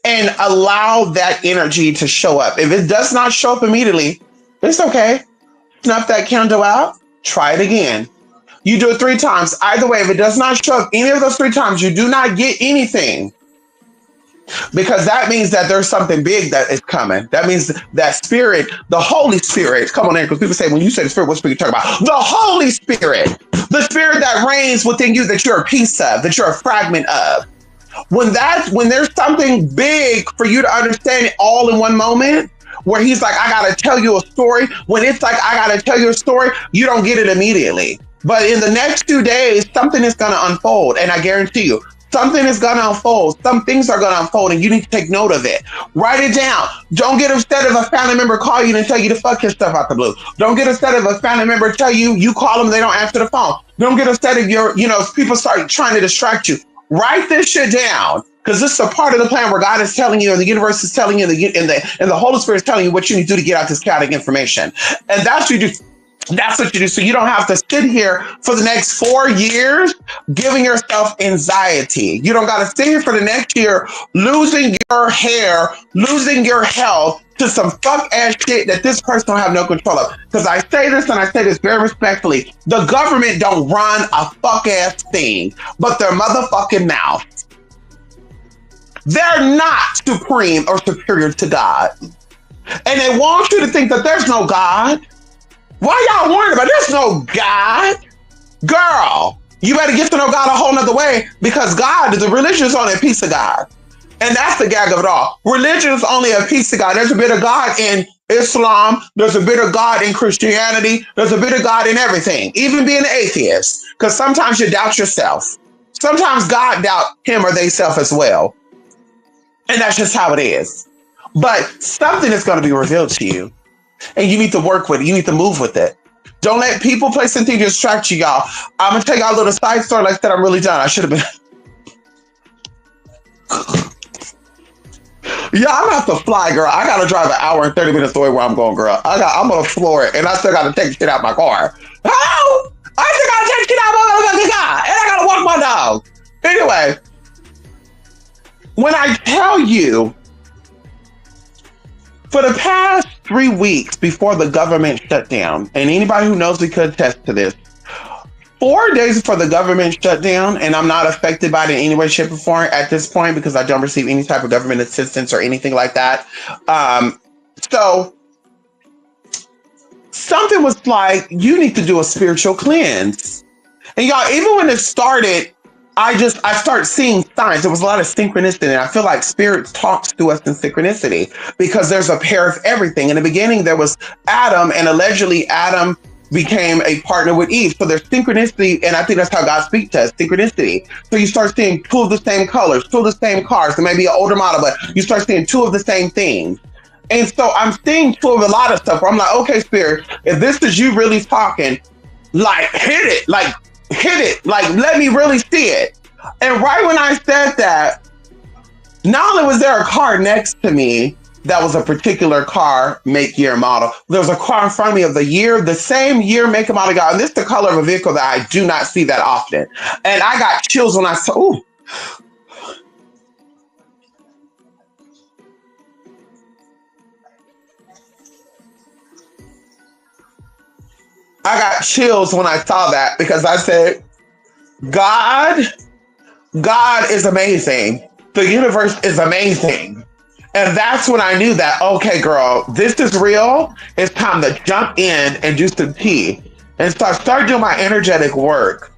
and allow that energy to show up. If it does not show up immediately, it's okay. Snuff that candle out, try it again. You do it 3 times. Either way, if it does not show up any of those 3 times, you do not get anything. Because that means that there's something big that is coming. That means that spirit, the Holy Spirit, come on in, because people say, when you say the spirit, what spirit you talking about? The Holy Spirit, the spirit that reigns within you, that you're a piece of, that you're a fragment of. When there's something big for you to understand it all in one moment, where he's like, I gotta tell you a story. When it's like, I gotta tell you a story, you don't get it immediately. But in the next 2 days, something is going to unfold. And I guarantee you, something is going to unfold. Some things are going to unfold, and you need to take note of it. Write it down. Don't get upset if a family member call you and tell you to fuck your stuff out the blue. Don't get upset if a family member tell you, you call them, they don't answer the phone. Don't get upset if people start trying to distract you. Write this shit down. Because this is a part of the plan where God is telling you, and the universe is telling you, and the Holy Spirit is telling you what you need to do to get out this chaotic information. And that's what you do. That's what you do. So you don't have to sit here for the next 4 years giving yourself anxiety. You don't got to sit here for the next year losing your hair, losing your health, to some fuck ass shit that this person don't have no control of. Because I say this and I say this very respectfully. The government don't run a fuck ass thing, but their motherfucking mouth. They're not supreme or superior to God. And they want you to think that there's no God. Why y'all worried about there's no God? Girl, you better get to know God a whole nother way, because God, the religion is only a piece of God. And that's the gag of it all. Religion is only a piece of God. There's a bit of God in Islam. There's a bit of God in Christianity. There's a bit of God in everything, even being an atheist. Because sometimes you doubt yourself. Sometimes God doubt him or they self as well. And that's just how it is. But something is going to be revealed to you. And you need to work with it. You need to move with it. Don't let people, place, and things distract you, y'all. I'm going to tell y'all a little side story. Like I said, I'm really done. I should have been. Yeah, I'm going to have to fly, girl. I got to drive an hour and 30 minutes away where I'm going, girl. I'm going to floor it, and I still got to take shit out my car. Oh! I still got to take shit out my motherfucking car, and I got to walk my dog. Anyway, when I tell you, for the past 3 weeks before the government shut down, and anybody who knows me could attest to this, 4 days before the government shut down, and I'm not affected by it in any way, shape, or form at this point because I don't receive any type of government assistance or anything like that. So something was like, you need to do a spiritual cleanse. And y'all, even when it started, I start seeing signs. There was a lot of synchronicity, and I feel like spirit talks to us in synchronicity because there's a pair of everything. In the beginning, there was Adam, and allegedly Adam became a partner with Eve. So there's synchronicity, and I think that's how God speaks to us, synchronicity. So you start seeing two of the same colors, two of the same cars. There may be an older model, but you start seeing two of the same things. And so I'm seeing two of a lot of stuff where I'm like, okay, spirit, if this is you really talking, like hit it, like let me really see it. And right when I said that, not only was there a car next to me that was a particular car, make, year, model, there was a car in front of me of the same year, make, and model, and this is the color of a vehicle that I do not see that often. And I got chills when I saw, ooh. I got chills when I saw that because I said, God is amazing. The universe is amazing. And that's when I knew that, okay, girl, this is real. It's time to jump in and do some tea. And so I started doing my energetic work.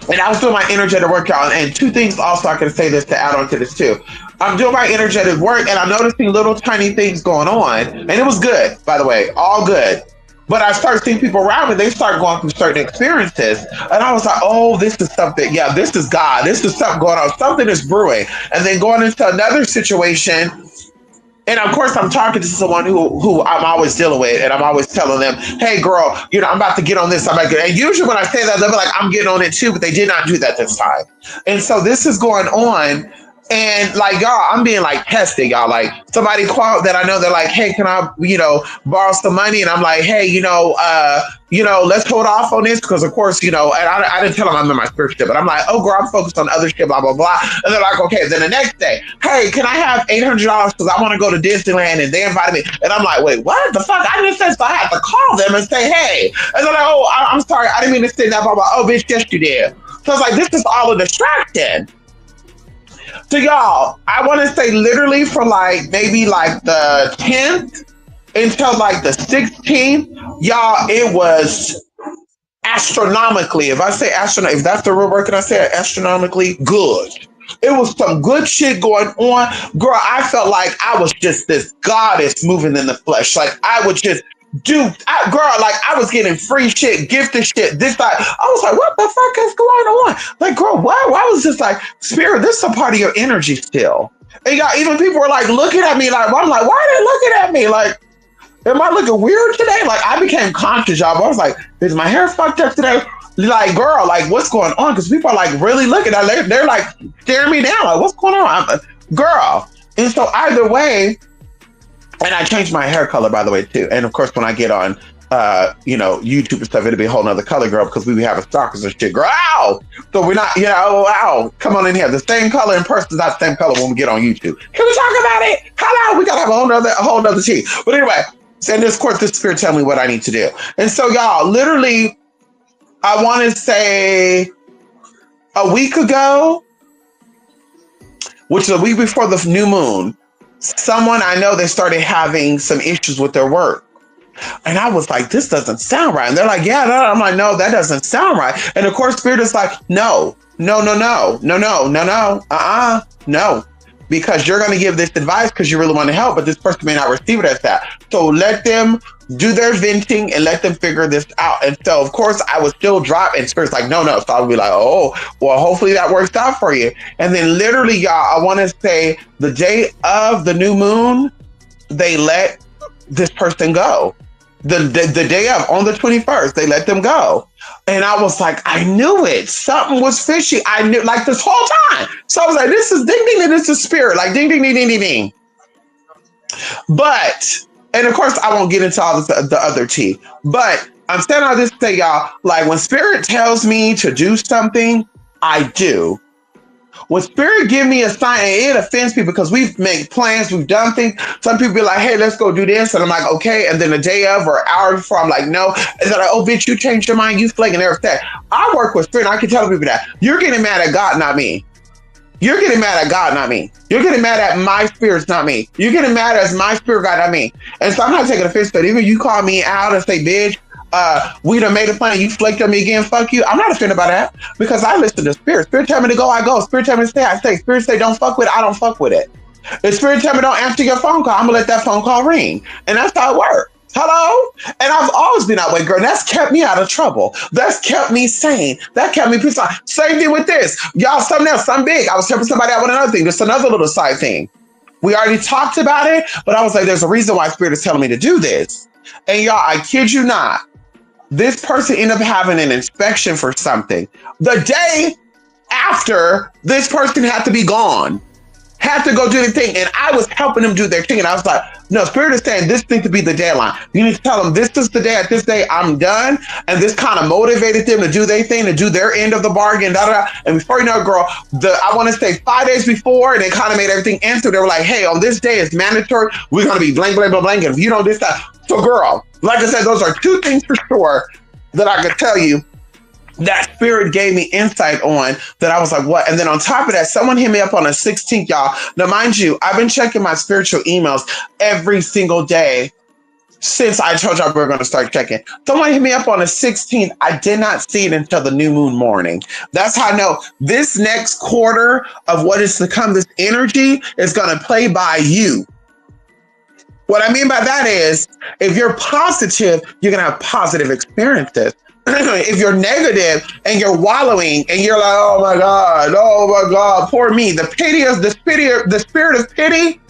And I was doing my energetic work, y'all. And two things also I can say this to add on to this too. I'm doing my energetic work and I'm noticing little tiny things going on. And it was good, by the way, all good. But I started seeing people around me, they start going through certain experiences. And I was like, oh, this is something. Yeah, this is God. This is something going on. Something is brewing. And then going into another situation. And of course, I'm talking to someone who I'm always dealing with. And I'm always telling them, hey, girl, I'm about to get on this. And usually when I say that, they'll be like, I'm getting on it too. But they did not do that this time. And so this is going on. And like, y'all, I'm being like tested, y'all. Like somebody called that I know, they're like, hey, can I, borrow some money? And I'm like, hey, let's hold off on this. Because of course, and I didn't tell them I'm in my spiritual shit, but I'm like, oh, girl, I'm focused on other shit, blah, blah, blah. And they're like, okay. Then the next day, hey, can I have $800 because I want to go to Disneyland and they invited me. And I'm like, wait, what the fuck? I didn't say so. I had to call them and say, hey. And they're like, oh, I'm sorry. I didn't mean to say that. Blah, blah. Oh, bitch, yes, you did. So it's like, this is all a distraction. So y'all, I want to say literally from maybe the 10th until the 16th, y'all, it was astronomically, if I say astronaut, if that's the real word, can I say it? Astronomically good. It was some good shit going on. Girl, I felt like I was just this goddess moving in the flesh. Like I would just I was getting free shit, gifted shit, this, that. I was like, what the fuck is going on? Like, girl, why was this like, spirit, this is a part of your energy still. And y'all, even people were like looking at me like, I'm like, why are they looking at me? Like, am I looking weird today? Like, I became conscious, y'all. I was like, is my hair fucked up today? Like, girl, like, what's going on? Because people are like really looking at me. They're like staring me down. Like, what's going on? Girl. And so either way, and I changed my hair color, by the way, too. And of course, when I get on YouTube and stuff, it'd be a whole nother color, girl, because we be having stalkers and shit, girl. Ow! So we're not, ow, come on in here. The same color in person is not the same color when we get on YouTube. Can we talk about it? Hello, we gotta have a whole nother tea. But anyway, and this course, this spirit tell me what I need to do. And so y'all, literally, I want to say a week ago, which is a week before the new moon, someone I know, they started having some issues with their work. And I was like, this doesn't sound right. And they're like, yeah, no. I'm like, no, that doesn't sound right. And of course, spirit is like, no. Because you're going to give this advice because you really want to help, but this person may not receive it as that. So let them do their venting and let them figure this out. And so, of course, I would still drop, and spirit's like, no. So I would be like, oh, well, hopefully that works out for you. And then literally, y'all, I want to say the day of the new moon, they let this person go. The day of, on the 21st, they let them go. And I was like, I knew it. Something was fishy. I knew, like, this whole time. So I was like, this is ding, ding, this is spirit. Like, ding, ding, ding, ding, ding, ding. But, and of course, I won't get into all the other tea. But I'm saying all this to say, y'all, like, when spirit tells me to do something, I do. When spirit give me a sign, and it offends people because we've made plans, we've done things. Some people be like, hey, let's go do this. And I'm like, okay. And then the day of or an hour before, I'm like, no. And they're like, oh, bitch, you changed your mind. You flaking and everything. I work with spirit. And I can tell people that. You're getting mad at God, not me. You're getting mad at God, not me. You're getting mad at my spirits, not me. You're getting mad at my spirit, God, not me. And so I'm not taking offense, but even you call me out and say, bitch, we done made a plan, you flaked on me again, fuck you. I'm not offended by that because I listen to spirit. Spirit tell me to go, I go. Spirit tell me to stay, I stay. Spirit say don't fuck with it, I don't fuck with it. If spirit tell me don't answer your phone call, I'm gonna let that phone call ring. And that's how it works. Hello? And I've always been that way, girl. And that's kept me out of trouble. That's kept me sane. That kept me peaceful. Same thing with this. Y'all, something else, something big. I was helping somebody out with another thing. Just another little side thing. We already talked about it, but I was like, there's a reason why spirit is telling me to do this. And y'all, I kid you not, this person ended up having an inspection for something. The day after, this person had to be gone, had to go do the thing. And I was helping them do their thing. And I was like, no, spirit is saying this needs to be the deadline. You need to tell them this is the day, at this day, I'm done. And this kind of motivated them to do their thing, to do their end of the bargain. And before you know it, girl, I want to say 5 days before, and they kind of made everything answer. They were like, hey, on this day, it's mandatory. We're going to be blank, blank, blank, blank. And if you don't do that. So, girl, like I said, those are two things for sure that I could tell you that spirit gave me insight on, that I was like, what? And then on top of that, someone hit me up on the 16th, y'all. Now, mind you, I've been checking my spiritual emails every single day since I told y'all we were going to start checking. Someone hit me up on the 16th. I did not see it until the new moon morning. That's how I know this next quarter of what is to come, this energy is going to play by you. What I mean by that is, if you're positive, you're going to have positive experiences. If you're negative and you're wallowing and you're like, oh my God, poor me, the spirit of pity,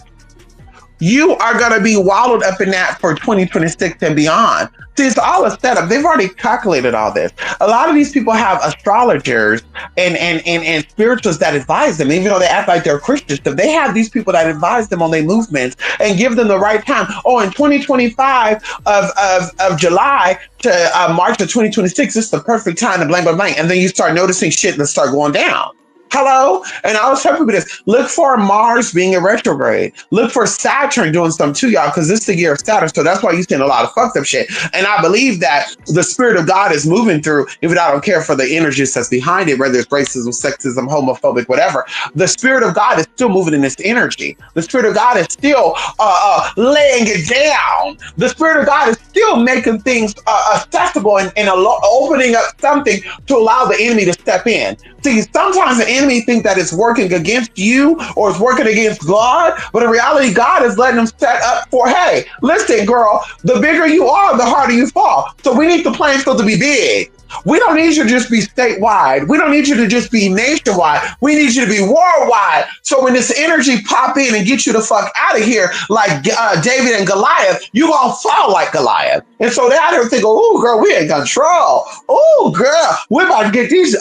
you are going to be wallowed up in that for 2026 and beyond. See, it's all a setup. They've already calculated all this. A lot of these people have astrologers and spiritualists that advise them, even though they act like they're Christians. So they have these people that advise them on their movements and give them the right time. Oh, in 2025 of July to March of 2026, this is the perfect time to blank, blank, blank. And then you start noticing shit that start going down. Hello? And I was telling people this. Look for Mars being in retrograde. Look for Saturn doing something to y'all, because this is the year of Saturn. So that's why you're seeing a lot of fucked up shit. And I believe that the spirit of God is moving through, even though I don't care for the energies that's behind it, whether it's racism, sexism, homophobic, whatever. The spirit of God is still moving in this energy. The spirit of God is still laying it down. The spirit of God is still making things accessible and opening up something to allow the enemy to step in. See, sometimes the enemy thinks that it's working against you or it's working against God, but in reality, God is letting them set up for, hey, listen, girl, the bigger you are, the harder you fall. So we need the playing field to be big. We don't need you to just be statewide. We don't need you to just be nationwide. We need you to be worldwide. So when this energy pop in and get you the fuck out of here, like David and Goliath, you gonna fall like Goliath. And so they out there thinking, oh, girl, we in control. Oh, girl, we're about to get these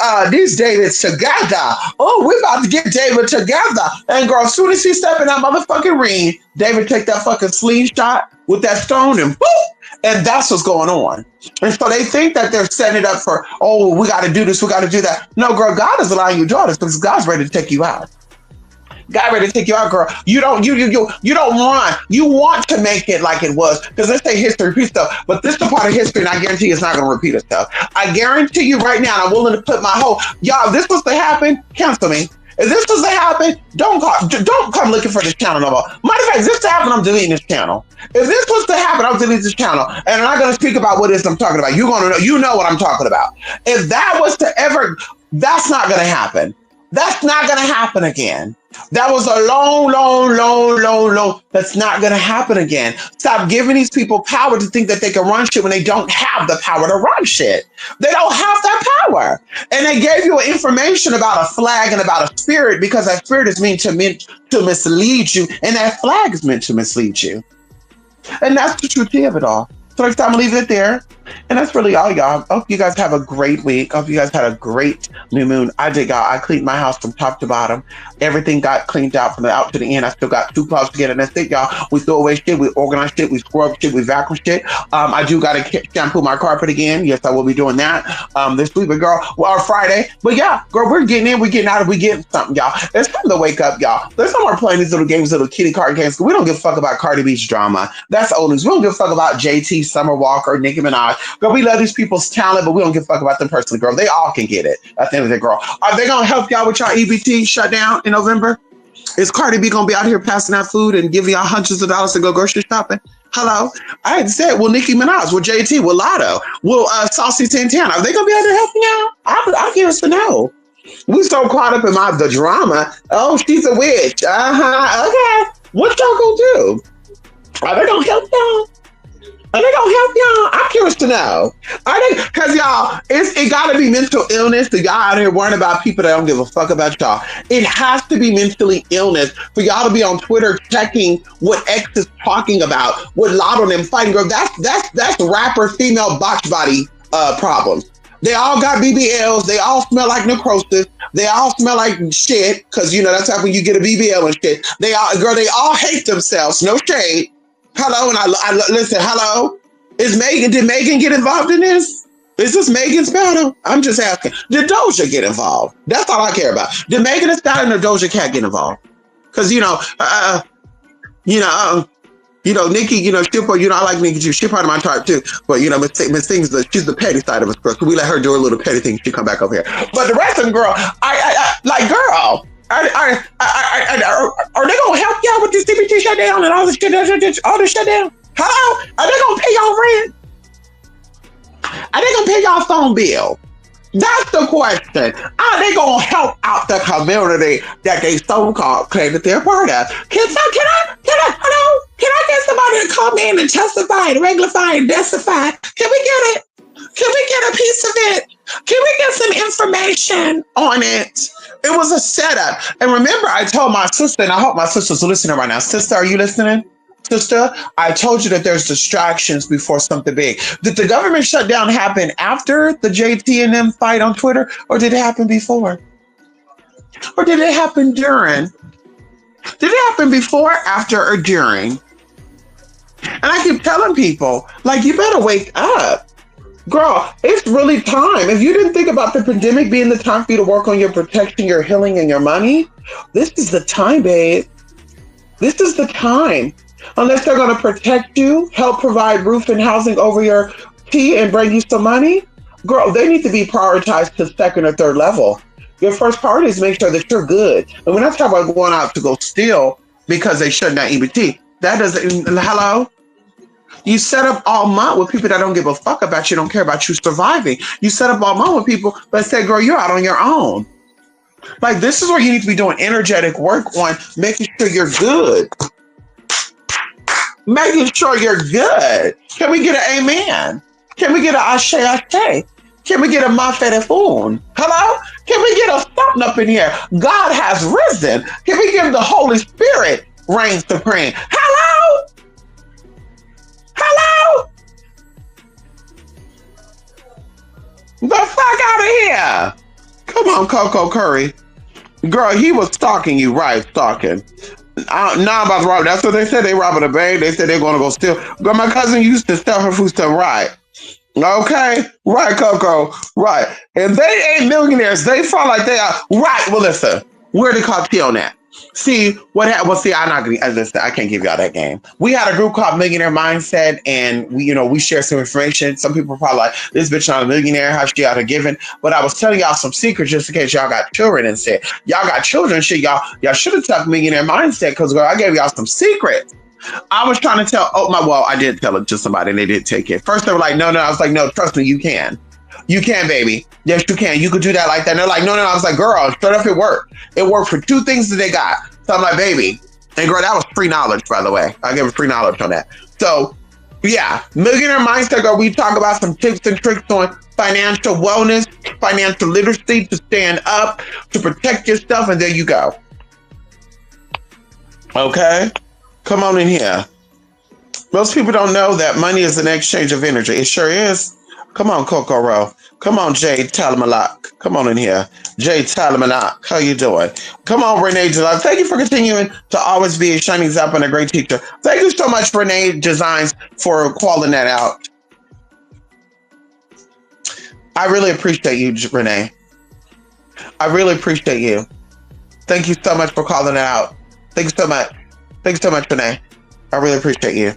Davids together. Oh, we're about to get David together. And girl, as soon as he step in that motherfucking ring, David take that fucking slingshot with that stone and boop, And that's what's going on. And so they think that they're setting it up for, oh, we got to do this, we got to do that. No, girl, God is allowing you to do this because God's ready to take you out. God ready to take you out, girl. You don't want. You want to make it like it was because they say history repeats itself, but this is a part of history, and I guarantee it's not going to repeat itself. I guarantee you right now, I'm willing to put my whole y'all. If this was to happen, cancel me. If this was to happen, don't come looking for this channel no more. Matter of fact, if this to happen, I'm deleting this channel. If this was to happen, I'm deleting this channel, and I'm not going to speak about what it is I'm talking about. You're going to know. You know what I'm talking about. If that was to ever, that's not going to happen. That's not going to happen again. That was a long. That's not going to happen again. Stop giving these people power to think that they can run shit when they don't have the power to run shit. They don't have that power. And they gave you information about a flag and about a spirit because that spirit is meant to mislead you. And that flag is meant to mislead you. And that's the truth of it all. So next time, I'll leave it there. And that's really all, y'all. I hope you guys have a great week. I hope you guys had a great new moon. I did, y'all. I cleaned my house from top to bottom. Everything got cleaned out from the out to the end. I still got 2 closets to get, and that's it, y'all. We throw away shit. We organize shit. We scrub shit. We vacuum shit. I do got to shampoo my carpet again. Yes, I will be doing that this week, but girl, or Friday. But yeah, girl, we're getting in. We're getting out. We're getting something, y'all. It's time to wake up, y'all. There's no more playing these little games, little kitty card games. We don't give a fuck about Cardi B's drama. That's old news. We don't give a fuck about JT, Summer Walker, Nicki Minaj. Girl, we love these people's talent, but we don't give a fuck about them personally, girl. They all can get it at the end of the day, girl. Are they gonna help y'all with y'all EBT shutdown in November? Is Cardi B gonna be out here passing out food and giving y'all hundreds of dollars to go grocery shopping? Hello? I had said, will Nicki Minaj, will JT, will Lotto, will Saucy Santana, are they gonna be out there helping y'all? I'm curious to know. We so caught up in the drama. Oh, she's a witch. Okay. What y'all gonna do? Are they gonna help y'all? Are they gonna help y'all? I'm curious to know. Are they? Because y'all, it gotta be mental illness. The y'all out here worrying about people that don't give a fuck about y'all. It has to be mentally illness for y'all to be on Twitter checking what X is talking about, what Lotto and them fighting. Girl, that's rapper female botch body problems. They all got BBLs. They all smell like necrosis. They all smell like shit. Because you know that's how when you get a BBL and shit. They all hate themselves. No shade. Hello, and I listen. Hello, did Megan get involved in this? Is this Megan's battle? I'm just asking. Did Doja get involved? That's all I care about. Did Megan Thee Stallion or Doja Cat get involved? Because Nikki, I like Nikki too. She's part of my type too. But Miss Things, she's the petty side of us, girl. So we let her do a little petty thing. She come back over here. But the rest of them, girl, girl. Are they gonna help y'all with this CBT shutdown and all this shit, all this shutdown? Hello? Are they gonna pay y'all rent? Are they gonna pay y'all phone bill? That's the question. Are they gonna help out the community that they so-called claim that they're part of? Can I get somebody to come in and testify and regulify and decify? Can we get it? Can we get a piece of it? Can we get some information on it? It was a setup. And remember, I told my sister, and I hope my sister's listening right now. Sister, are you listening? Sister, I told you that there's distractions before something big. Did the government shutdown happen after the JT and them fight on Twitter? Or did it happen before? Or did it happen during? Did it happen before, after, or during? And I keep telling people, you better wake up. Girl, it's really time. If you didn't think about the pandemic being the time for you to work on your protection, your healing, and your money, this is the time, babe. This is the time. Unless they're going to protect you, help provide roof and housing over your tea and bring you some money, girl, they need to be prioritized to second or third level. Your first priority is make sure that you're good. And we're not talking about going out to go steal because they shut down EBT. That doesn't, hello? You set up all month with people that don't give a fuck about you, don't care about you surviving. You set up all month with people that say, girl, you're out on your own. This is where you need to be doing energetic work on making sure you're good. Making sure you're good. Can we get an amen? Can we get an ashe ashe? Can we get a mafetefun? Hello? Can we get a something up in here? God has risen. Can we give the Holy Spirit reign supreme? Hello? Hello? The fuck out of here. Come on, Coco Curry. Girl, he was stalking you, right? Stalking. Nah, I'm about to rob. That's what they said. They robbing a bank. They said they're going to go steal. Girl, my cousin used to sell her food stuff. Right. Okay. Right, Coco. Right. And they ain't millionaires. They fall like they are. Right. Well, listen. Where the cocktail on that? See what happened. Well, see, I'm not gonna. As I said, I can't give y'all that game. We had a group called Millionaire Mindset, and we share some information. Some people are probably like, "This bitch not a millionaire. How she out of giving?" But I was telling y'all some secrets just in case y'all got children and said y'all got children. Shit, y'all should have took Millionaire Mindset because girl, I gave y'all some secrets. I was trying to tell. Oh my, well, I did tell it to somebody, and they did take it. First, they were like, "No, no." I was like, "No, trust me, you can." You can, baby. Yes, you can. You could do that like that. And they're like, no, no, no. I was like, girl, straight up, it worked. It worked for two things that they got. So I'm like, baby. And girl, that was free knowledge, by the way. I gave her free knowledge on that. So yeah, Millionaire Mindset, girl, we talk about some tips and tricks on financial wellness, financial literacy to stand up, to protect your stuff. And there you go. Okay. Come on in here. Most people don't know that money is an exchange of energy. It sure is. Come on, Coco Row. Come on, Jay Talamalak. Come on in here. Jay Talamalak. How you doing? Come on, Renee Design. Thank you for continuing to always be a shining example and a great teacher. Thank you so much, Renee Designs, for calling that out. I really appreciate you, Renee. I really appreciate you. Thank you so much for calling it out. Thank you so much. Thank you so much, Renee. I really appreciate you.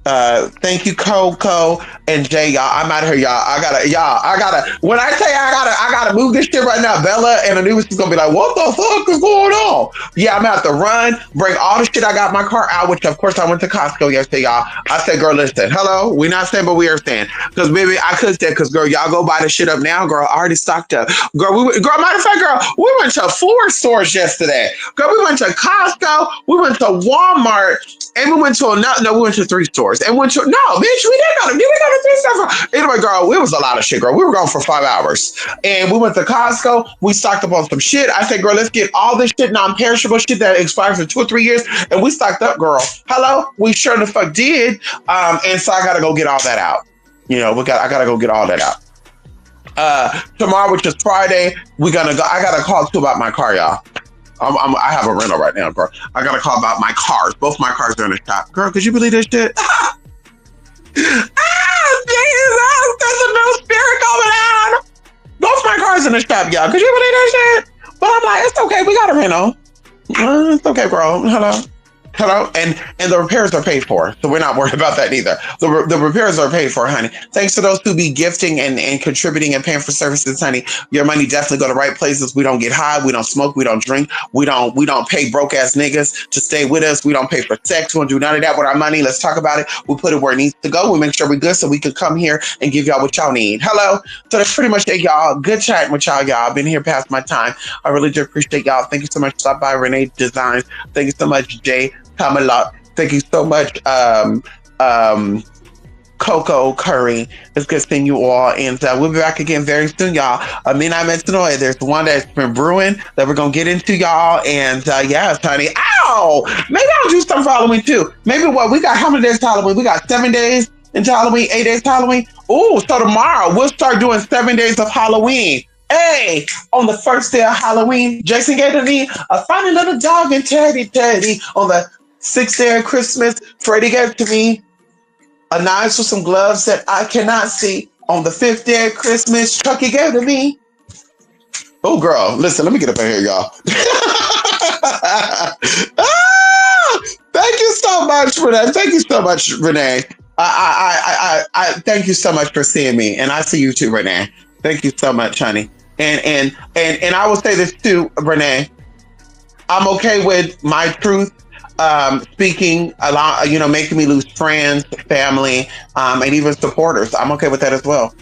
Thank you, Coco and Jay, y'all. I'm out of here, y'all. I gotta. When I say I gotta move this shit right now. Bella and Anubis is gonna be like, what the fuck is going on? Yeah, I'm gonna have to run, bring all the shit I got in my car out. Which of course I went to Costco yesterday, y'all. I said, girl, listen, hello. We not saying, but we are saying, because maybe I could say, because girl, y'all go buy the shit up now, girl. I already stocked up, girl. Girl, matter of fact, girl, we went to 4 stores yesterday. Girl, we went to Costco, we went to Walmart. And we went to we went to 3 stores. And went to no, bitch, we didn't go to 3 stores. Anyway, girl, it was a lot of shit, girl. We were gone for 5 hours. And we went to Costco. We stocked up on some shit. I said, girl, let's get all this shit, non-perishable shit that expires in 2 or 3 years. And we stocked up, girl. Hello? We sure the fuck did. And so I gotta go get all that out. I gotta go get all that out. Tomorrow, which is Friday, I gotta call too about my car, y'all. I have a rental right now, girl. I got to call about my cars. Both my cars are in the shop. Girl, could you believe this shit? Jesus, there's a new spirit going on. Both my cars in the shop, y'all. Could you believe that shit? But I'm like, it's okay. We got a rental. It's okay, bro. Hello, and the repairs are paid for, so we're not worried about that either. The repairs are paid for, honey. Thanks to those who be gifting and contributing and paying for services, honey. Your money definitely go to the right places. We don't get high, we don't smoke, we don't drink, we don't pay broke ass niggas to stay with us. We don't pay for sex. We don't do none of that with our money. Let's talk about it. We put it where it needs to go. We make sure we're good so we can come here and give y'all what y'all need. Hello. So that's pretty much it, y'all. Good chatting with y'all. I've been here past my time. I really do appreciate y'all. Thank you so much. Stop by Renee Designs. Thank you so much, Jay. Thank you so much, Coco Curry. It's good seeing you all. And we'll be back again very soon, y'all. Midnight Metanoia. There's one that's been brewing that we're going to get into, y'all. And yes, honey. Ow! Maybe I'll do something for Halloween, too. Maybe we got how many days to Halloween? We got 7 days into Halloween, 8 days to Halloween. Ooh, so tomorrow we'll start doing 7 days of Halloween. Hey, on the first day of Halloween, Jason gave to me a funny little dog and Teddy. On the 6th day of Christmas, Freddie gave to me a knife with some gloves that I cannot see. On the 5th day of Christmas, Chucky gave to me. Oh, girl, listen, let me get up in here, y'all. Thank you so much for that. Thank you so much, Renee. I thank you so much for seeing me, and I see you too, Renee. Thank you so much, honey. And I will say this too, Renee. I'm okay with my truth speaking a lot, making me lose friends, family, and even supporters. I'm okay with that as well.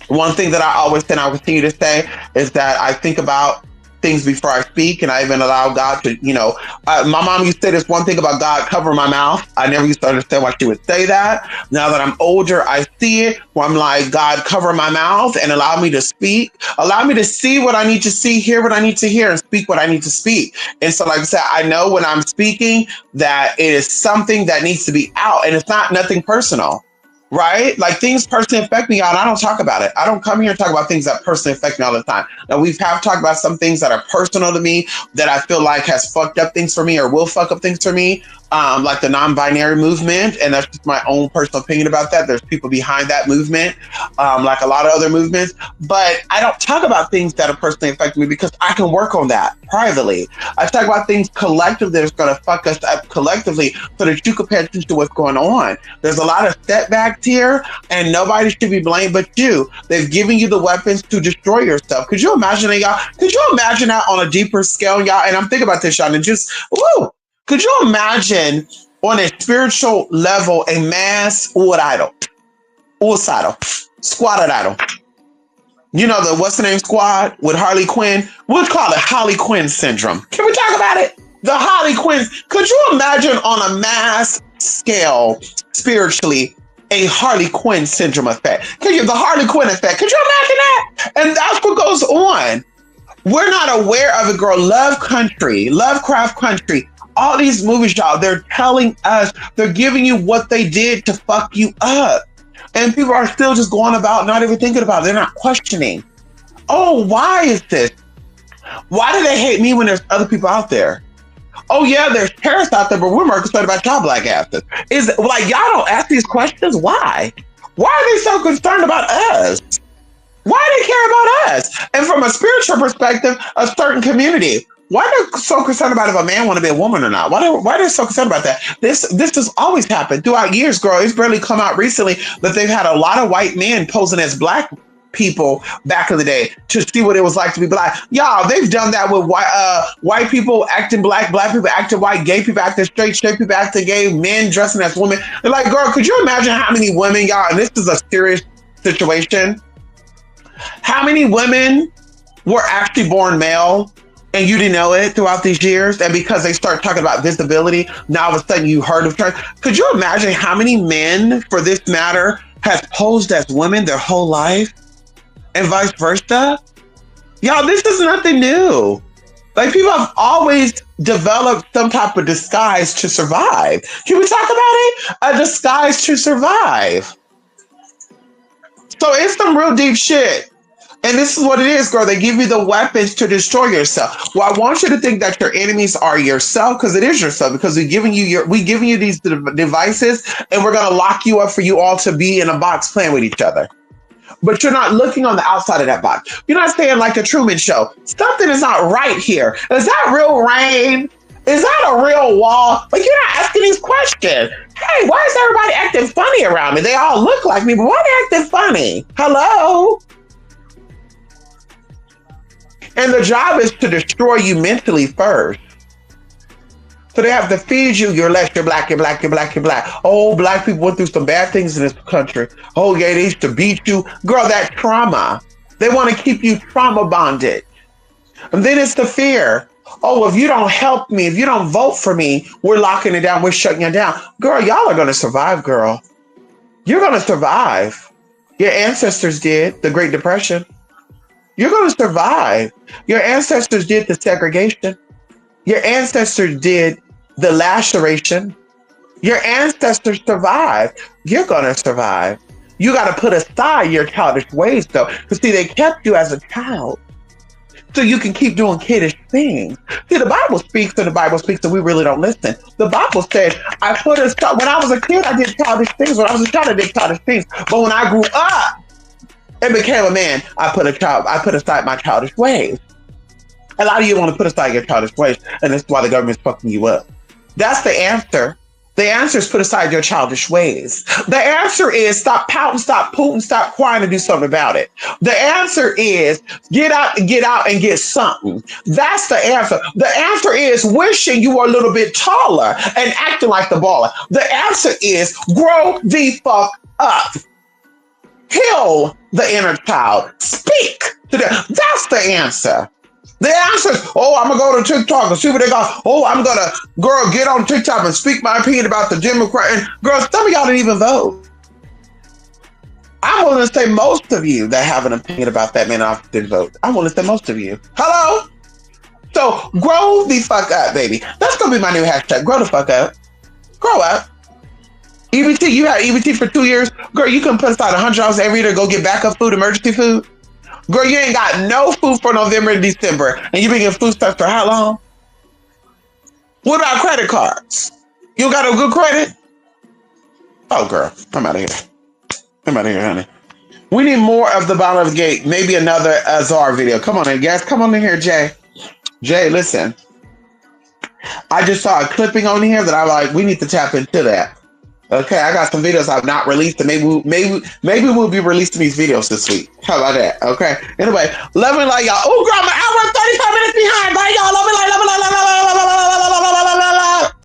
One thing that I always say and I'll continue to say is that I think about things before I speak, and I even allow God to, my mom used to say this one thing about God, cover my mouth. I never used to understand why she would say that. Now that I'm older, I see it where I'm like, God, cover my mouth and allow me to speak, allow me to see what I need to see, hear what I need to hear, and speak what I need to speak. And so, like I said, I know when I'm speaking that it is something that needs to be out, and it's not nothing personal. right? Like things personally affect me, y'all, and I don't talk about it. I don't come here and talk about things that personally affect me all the time. Now we have talked about some things that are personal to me that I feel like has fucked up things for me or will fuck up things for me, like the non-binary movement, and that's just my own personal opinion about that. There's people behind that movement, like a lot of other movements, but I don't talk about things that are personally affecting me because I can work on that privately. I talk about things collectively that's going to fuck us up collectively so that you can pay attention to what's going on. There's a lot of setbacks here, and nobody should be blamed but you. They've given you the weapons to destroy yourself. Could you imagine that, y'all? Could you imagine that on a deeper scale, y'all? And I'm thinking about this, y'all, and just, woo! Could you imagine on a spiritual level a mass idol, squad idol? You know the what's the name squad with Harley Quinn? We'll call it Harley Quinn syndrome. Can we talk about it? The Harley Quinn. Could you imagine on a mass scale, spiritually, a Harley Quinn syndrome effect? The Harley Quinn effect. Could you imagine that? And that's what goes on. We're not aware of it, girl. Love Country, Lovecraft Country. All these movies, y'all, they're telling us, they're giving you what they did to fuck you up. And people are still just going about, not even thinking about it. They're not questioning. Oh, why is this? Why do they hate me when there's other people out there? Oh, yeah, there's terrorists out there, but we're more concerned about y'all black asses. Is it, like, y'all don't ask these questions? Why? Why are they so concerned about us? Why do they care about us? And from a spiritual perspective, a certain community, why are they so concerned about if a man want to be a woman or not? Why are they so concerned about that? This has always happened throughout years, girl. It's barely come out recently that they've had a lot of white men posing as black people back in the day to see what it was like to be black. Y'all, they've done that with white people acting black, black people acting white, gay people acting straight, straight people acting gay, men dressing as women. They're like, girl, could you imagine how many women, y'all, and this is a serious situation, how many women were actually born male and you didn't know it throughout these years? And because they start talking about visibility, now all of a sudden you heard of trans. Could you imagine how many men, for this matter, has posed as women their whole life and vice versa? Y'all, this is nothing new. Like, people have always developed some type of disguise to survive. Can we talk about it? A disguise to survive. So it's some real deep shit. And this is what it is, girl. They give you the weapons to destroy yourself. Well, I want you to think that your enemies are yourself, because it is yourself, because we're giving you these devices, and we're going to lock you up for you all to be in a box playing with each other. But you're not looking on the outside of that box. You're not saying like the Truman Show, something is not right here. Is that real rain? Is that a real wall? Like, you're not asking these questions. Hey, why is everybody acting funny around me? They all look like me, but why are they acting funny? Hello? And the job is to destroy you mentally first. So they have to feed you, you're left, you're black, you're black, you're black, you're black. Oh, black people went through some bad things in this country. Oh, yeah, they used to beat you. Girl, that trauma. They want to keep you trauma bonded. And then it's the fear. Oh, if you don't help me, if you don't vote for me, we're locking it down, we're shutting you down. Girl, y'all are going to survive, girl. You're going to survive. Your ancestors did, the Great Depression. You're going to survive. Your ancestors did the segregation. Your ancestors did the laceration. Your ancestors survived. You're going to survive. You got to put aside your childish ways, though. Because, see, they kept you as a child so you can keep doing kiddish things. See, the Bible speaks and we really don't listen. The Bible said, when I was a kid, I did childish things. When I was a child, I did childish things. But when I grew up and became a man, I put aside my childish ways. A lot of you want to put aside your childish ways, and that's why the government's fucking you up. That's the answer. The answer is put aside your childish ways. The answer is stop pouting, stop pooting, stop crying, and do something about it. The answer is get out and get something. That's the answer. The answer is wishing you were a little bit taller and acting like the baller. The answer is grow the fuck up. Heal the inner child. Speak to them. That's the answer. The answer is, I'm going to go to TikTok and see what they got. I'm going to, girl, get on TikTok and speak my opinion about the Democrat. And girl, some of y'all didn't even vote. I'm willing to say most of you that have an opinion about that man didn't vote. I'm willing to say most of you. Hello? So grow the fuck up, baby. That's going to be my new hashtag. Grow the fuck up. Grow up. EBT, you had EBT for 2 years. Girl, you can put aside $100 every year to go get backup food, emergency food. Girl, you ain't got no food for November and December. And you been getting food stuff for how long? What about credit cards? You got a good credit? Oh, girl, I'm out of here. I'm out of here, honey. We need more of the bottom of the gate. Maybe another Azar video. Come on in, guys. Come on in here, Jay. Jay, listen. I just saw a clipping on here that I like. We need to tap into that. Okay, I got some videos I've not released, and maybe we'll be releasing these videos this week. How about that? Okay. Anyway, love and like y'all. Oh, girl, I'm an hour and